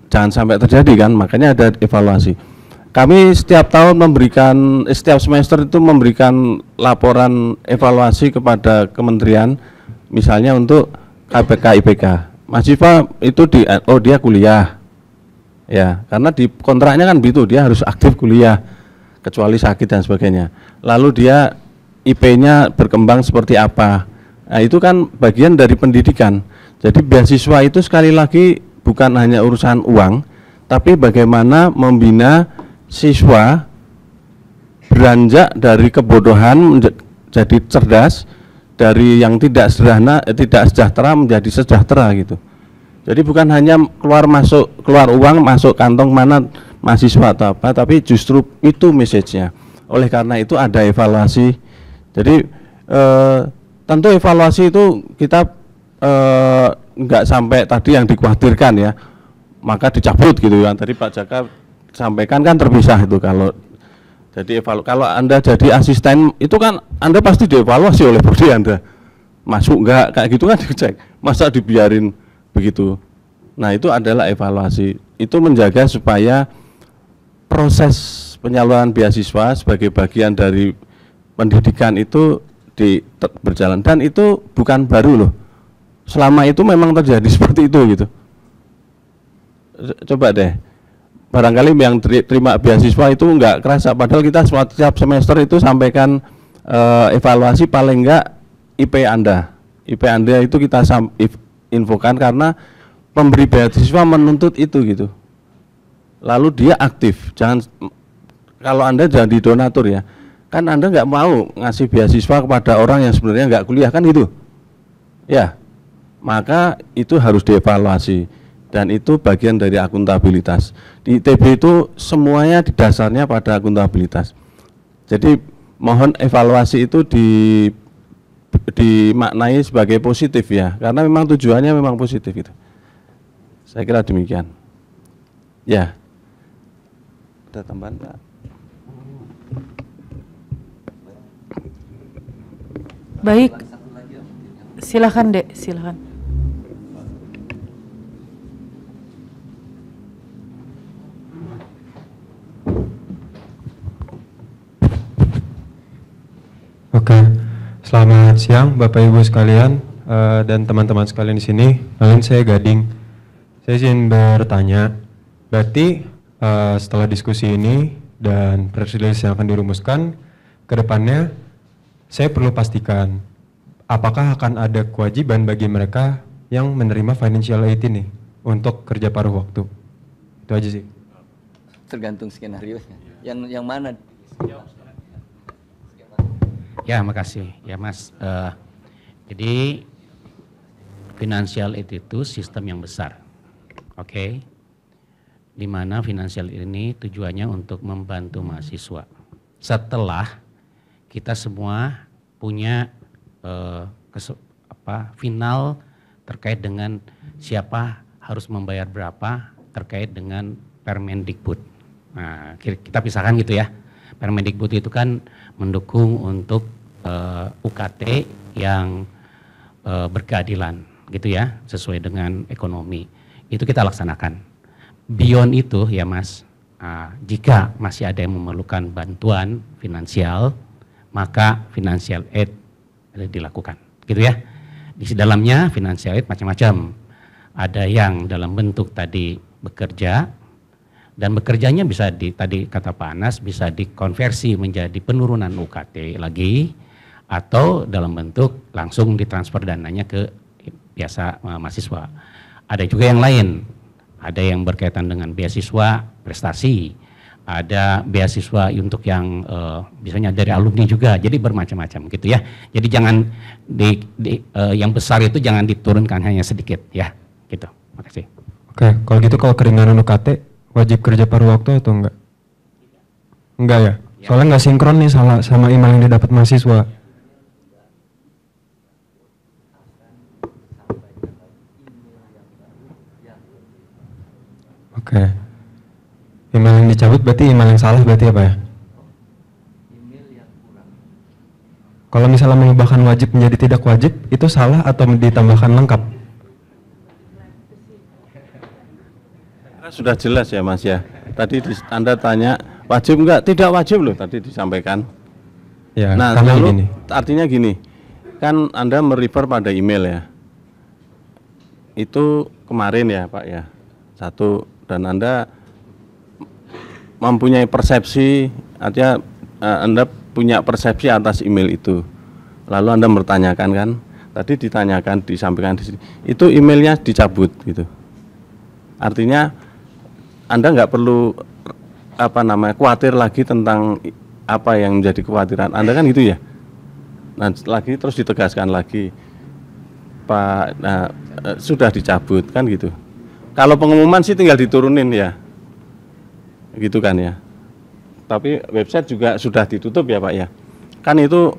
jangan sampai terjadi kan, makanya ada evaluasi. Kami setiap tahun memberikan, setiap semester itu memberikan laporan evaluasi kepada kementerian, misalnya untuk KPK IPK. Mahasiswa itu dia kuliah, ya, karena di kontraknya kan begitu, dia harus aktif kuliah, kecuali sakit dan sebagainya. Lalu dia IP-nya berkembang seperti apa? Nah, itu kan bagian dari pendidikan. Jadi beasiswa itu sekali lagi bukan hanya urusan uang, tapi bagaimana membina siswa beranjak dari kebodohan menjadi cerdas, dari yang tidak sederhana, tidak sejahtera menjadi sejahtera gitu. Jadi bukan hanya keluar uang masuk kantong mana mahasiswa atau apa, tapi justru itu message-nya. Oleh karena itu ada evaluasi. Jadi tentu evaluasi itu kita nggak sampai tadi yang dikhawatirkan ya, maka dicabut gitu kan. Tadi Pak Jaka sampaikan kan terpisah itu. Kalau jadi kalau Anda jadi asisten itu kan Anda pasti dievaluasi oleh prodi Anda, masuk nggak kayak gitu kan dicek, masa dibiarin begitu. Nah, itu adalah evaluasi, itu menjaga supaya proses penyaluran beasiswa sebagai bagian dari pendidikan itu berjalan, dan itu bukan baru loh, selama itu memang terjadi seperti itu gitu. Coba deh, barangkali yang terima beasiswa itu nggak kerasa, padahal kita setiap semester itu sampaikan evaluasi paling enggak IP Anda itu kita infokan, karena pemberi beasiswa menuntut itu gitu. Lalu dia aktif, jangan, kalau Anda jadi donatur ya, kan Anda nggak mau ngasih beasiswa kepada orang yang sebenarnya nggak kuliah kan gitu ya, maka itu harus dievaluasi, dan itu bagian dari akuntabilitas. Di ITB itu semuanya dasarnya pada akuntabilitas. Jadi mohon evaluasi itu dimaknai sebagai positif ya, karena memang tujuannya memang positif itu. Saya kira demikian. Ya. Ada tambahan Pak? Baik. Silakan Dek, silakan. Oke, selamat siang Bapak Ibu sekalian dan teman-teman sekalian di sini. Kalian saya Gading. Saya ingin bertanya, berarti setelah diskusi ini dan press release yang akan dirumuskan ke depannya, saya perlu pastikan apakah akan ada kewajiban bagi mereka yang menerima financial aid ini untuk kerja paruh waktu. Itu aja sih. Tergantung skenario yang mana. Ya, makasih ya Mas. Jadi financial aid itu sistem yang besar, oke? Di mana financial aid ini tujuannya untuk membantu mahasiswa. Setelah kita semua punya final terkait dengan siapa harus membayar berapa terkait dengan Permendikbud. Nah, kita pisahkan gitu ya. Permendikbud itu kan mendukung untuk UKT yang berkeadilan gitu ya, sesuai dengan ekonomi. itu kita laksanakan. Beyond itu ya Mas, jika masih ada yang memerlukan bantuan finansial, maka financial aid dilakukan, gitu ya. Di dalamnya financial aid macam-macam. Ada yang dalam bentuk tadi bekerja, dan bekerjanya bisa tadi kata Pak Anas, bisa dikonversi menjadi penurunan UKT lagi, atau dalam bentuk langsung ditransfer dananya ke biasa mahasiswa. Ada juga yang lain, ada yang berkaitan dengan beasiswa prestasi, ada beasiswa untuk yang biasanya dari alumni juga, jadi bermacam-macam gitu ya. Jadi jangan yang besar itu jangan diturunkan hanya sedikit ya, gitu. Makasih. Oke, kalau gitu kalau keringanan UKT wajib kerja paruh waktu atau enggak? Enggak ya? Soalnya nggak sinkron nih sama email yang didapat mahasiswa. Oke. Email yang dicabut berarti email yang salah berarti apa ya? Kalau misalnya mengubahkan wajib menjadi tidak wajib, itu salah atau ditambahkan lengkap? Sudah jelas ya Mas ya. Tadi Anda tanya wajib enggak? Tidak wajib loh tadi disampaikan. Ya, nah, lalu artinya gini, kan Anda merefer pada email ya. Itu kemarin ya Pak ya. Satu, dan Anda mempunyai persepsi, artinya Anda punya persepsi atas email itu. Lalu Anda bertanyakan kan, tadi ditanyakan, disampaikan di sini, itu emailnya dicabut gitu. Artinya Anda nggak perlu khawatir lagi tentang apa yang menjadi kekhawatiran Anda kan gitu ya. Nah lagi terus ditegaskan lagi, Pak, sudah dicabut kan gitu. Kalau pengumuman sih tinggal diturunin ya, gitu kan ya. Tapi website juga sudah ditutup ya Pak ya. Kan itu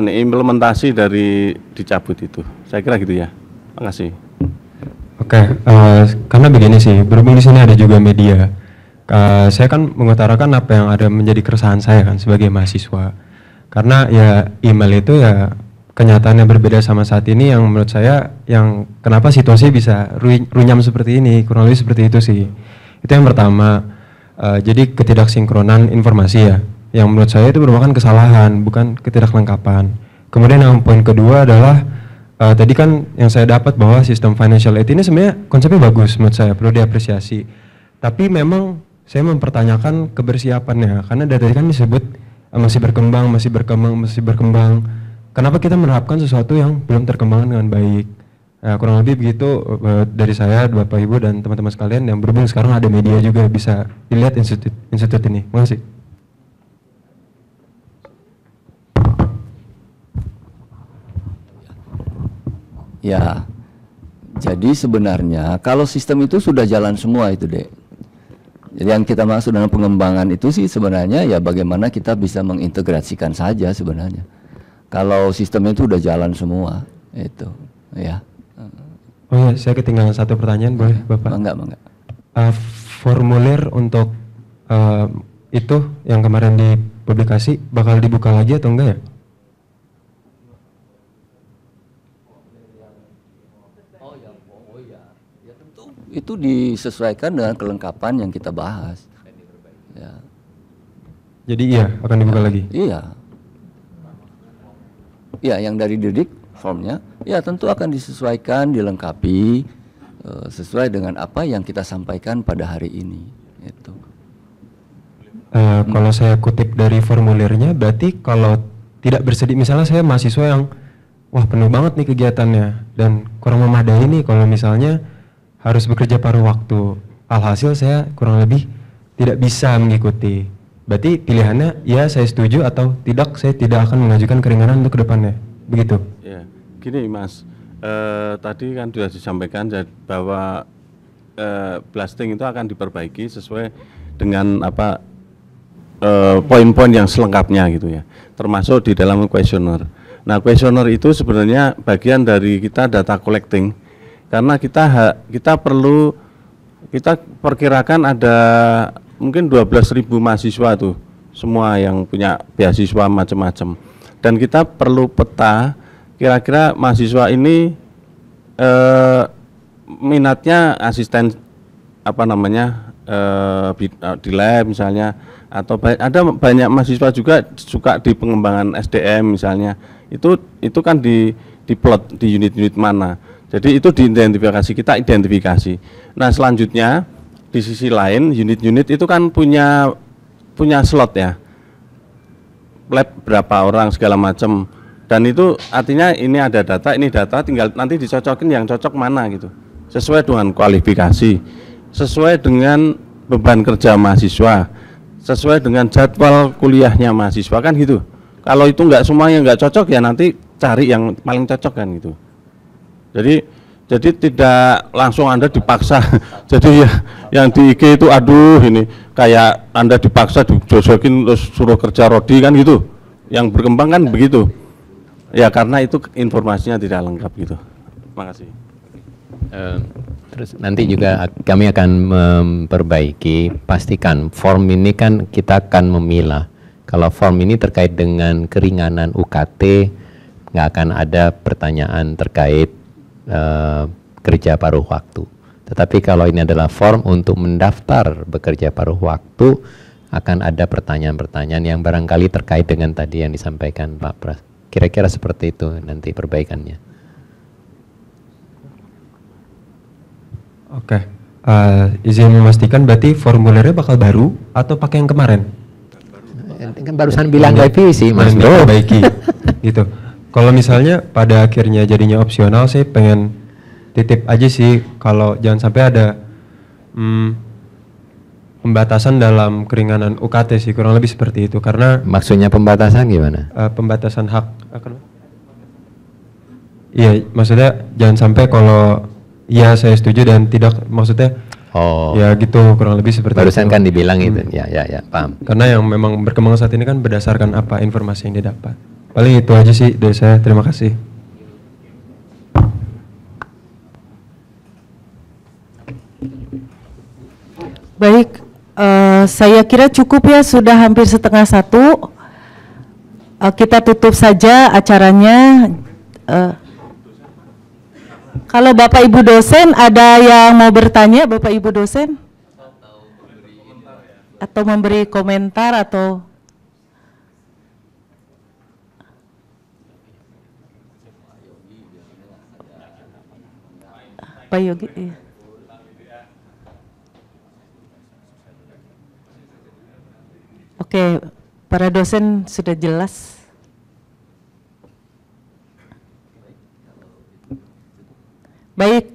implementasi dari dicabut itu. Saya kira gitu ya. Terima kasih. Oke, karena begini sih, berhubung di sini ada juga media. Saya kan mengutarakan apa yang ada menjadi keresahan saya kan sebagai mahasiswa. Karena ya email itu ya kenyataannya berbeda sama saat ini, yang menurut saya yang kenapa situasi bisa runyam seperti ini, kurang lebih seperti itu sih. Itu yang pertama. Jadi ketidaksinkronan informasi ya, yang menurut saya itu merupakan kesalahan, bukan ketidaklengkapan. Kemudian yang poin kedua adalah tadi kan yang saya dapat bahwa sistem financial aid ini sebenarnya konsepnya bagus menurut saya, perlu diapresiasi. Tapi memang saya mempertanyakan kebersiapannya, karena dari tadi kan disebut masih berkembang. Kenapa kita menerapkan sesuatu yang belum terkembang dengan baik? Kurang lebih begitu dari saya, Bapak Ibu dan teman-teman sekalian yang berhubung sekarang ada media juga bisa dilihat institut ini. Terima kasih. Ya, jadi sebenarnya kalau sistem itu sudah jalan semua itu Dek. Jadi yang kita maksud dengan pengembangan itu sih sebenarnya ya bagaimana kita bisa mengintegrasikan saja sebenarnya. Kalau sistemnya itu udah jalan semua itu, ya. Oh ya, saya ketinggalan satu pertanyaan, boleh Bapak? Enggak. Formulir untuk itu yang kemarin dipublikasi bakal dibuka lagi atau enggak ya? Itu disesuaikan dengan kelengkapan yang kita bahas. Ya. Jadi iya akan dibuka lagi? Iya. Ya, yang dari Didik formnya, ya tentu akan disesuaikan, dilengkapi sesuai dengan apa yang kita sampaikan pada hari ini. Itu. Kalau saya kutip dari formulirnya, berarti kalau tidak bersedia, misalnya saya mahasiswa yang wah penuh banget nih kegiatannya dan kurang memadai nih kalau misalnya harus bekerja paruh waktu, alhasil saya kurang lebih tidak bisa mengikuti. Berarti pilihannya ya saya setuju atau tidak, saya tidak akan mengajukan keringanan untuk kedepannya, begitu? Ya, gini Mas, tadi kan sudah disampaikan bahwa blasting itu akan diperbaiki sesuai dengan apa poin-poin yang selengkapnya gitu ya, termasuk di dalam kuesioner. Nah, kuesioner itu sebenarnya bagian dari kita data collecting, karena kita perlu, kita perkirakan ada mungkin 12.000 mahasiswa tuh, semua yang punya beasiswa macam-macam. Dan kita perlu peta kira-kira mahasiswa ini minatnya asisten apa namanya di lab misalnya, atau ada banyak mahasiswa juga suka di pengembangan SDM misalnya, itu kan diplot di unit-unit mana. Jadi itu diidentifikasi, kita identifikasi. Nah selanjutnya di sisi lain unit-unit itu kan punya slot ya, lab berapa orang segala macam, dan itu artinya ini ada data, ini data, tinggal nanti dicocokin yang cocok mana gitu, sesuai dengan kualifikasi, sesuai dengan beban kerja mahasiswa, sesuai dengan jadwal kuliahnya mahasiswa, kan gitu. Kalau itu nggak semuanya nggak cocok ya nanti cari yang paling cocok kan gitu. Jadi tidak langsung Anda dipaksa. Jadi ya yang di IG itu aduh ini kayak Anda dipaksa dijojokin terus suruh kerja rodi kan gitu. Yang berkembang kan begitu. Ya karena itu informasinya tidak lengkap gitu. Terima kasih. Terus nanti juga kami akan memperbaiki, pastikan form ini kan kita akan memilah. Kalau form ini terkait dengan keringanan UKT, nggak akan ada pertanyaan terkait kerja paruh waktu. Tetapi kalau ini adalah form untuk mendaftar bekerja paruh waktu, akan ada pertanyaan-pertanyaan yang barangkali terkait dengan tadi yang disampaikan Pak Pras. Kira-kira seperti itu nanti perbaikannya. Oke, izin memastikan berarti formulirnya bakal baru atau pakai yang kemarin? Kan barusan bilang revisi, Mas Bro. Perbaiki, gitu. Kalau misalnya pada akhirnya jadinya opsional, saya pengen titip aja sih kalau jangan sampai ada pembatasan dalam keringanan UKT sih, kurang lebih seperti itu. Karena maksudnya pembatasan gimana? Pembatasan hak. Iya, maksudnya jangan sampai kalau ya saya setuju dan tidak, maksudnya ya gitu kurang lebih seperti barusan itu. Kan dibilang itu, ya paham. Karena yang memang berkembang saat ini kan berdasarkan apa informasi yang didapat. Paling itu aja sih dari saya, terima kasih. Baik, saya kira cukup ya, sudah hampir 1:30. Kita tutup saja acaranya. Kalau Bapak Ibu dosen ada yang mau bertanya, Bapak Ibu dosen? Atau memberi komentar atau Pak Yogi? Iya. Oke, para dosen sudah jelas. Baik,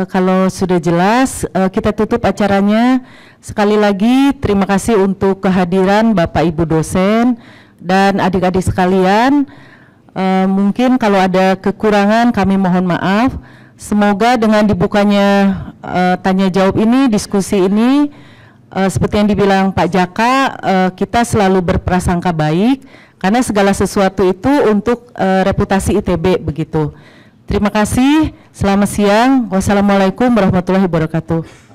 kalau sudah jelas, kita tutup acaranya. Sekali lagi, terima kasih untuk kehadiran Bapak Ibu dosen dan adik-adik sekalian. Mungkin kalau ada kekurangan, kami mohon maaf. Semoga dengan dibukanya tanya jawab ini, diskusi ini, seperti yang dibilang Pak Jaka, kita selalu berprasangka baik, karena segala sesuatu itu untuk reputasi ITB begitu. Terima kasih, selamat siang, wassalamualaikum warahmatullahi wabarakatuh.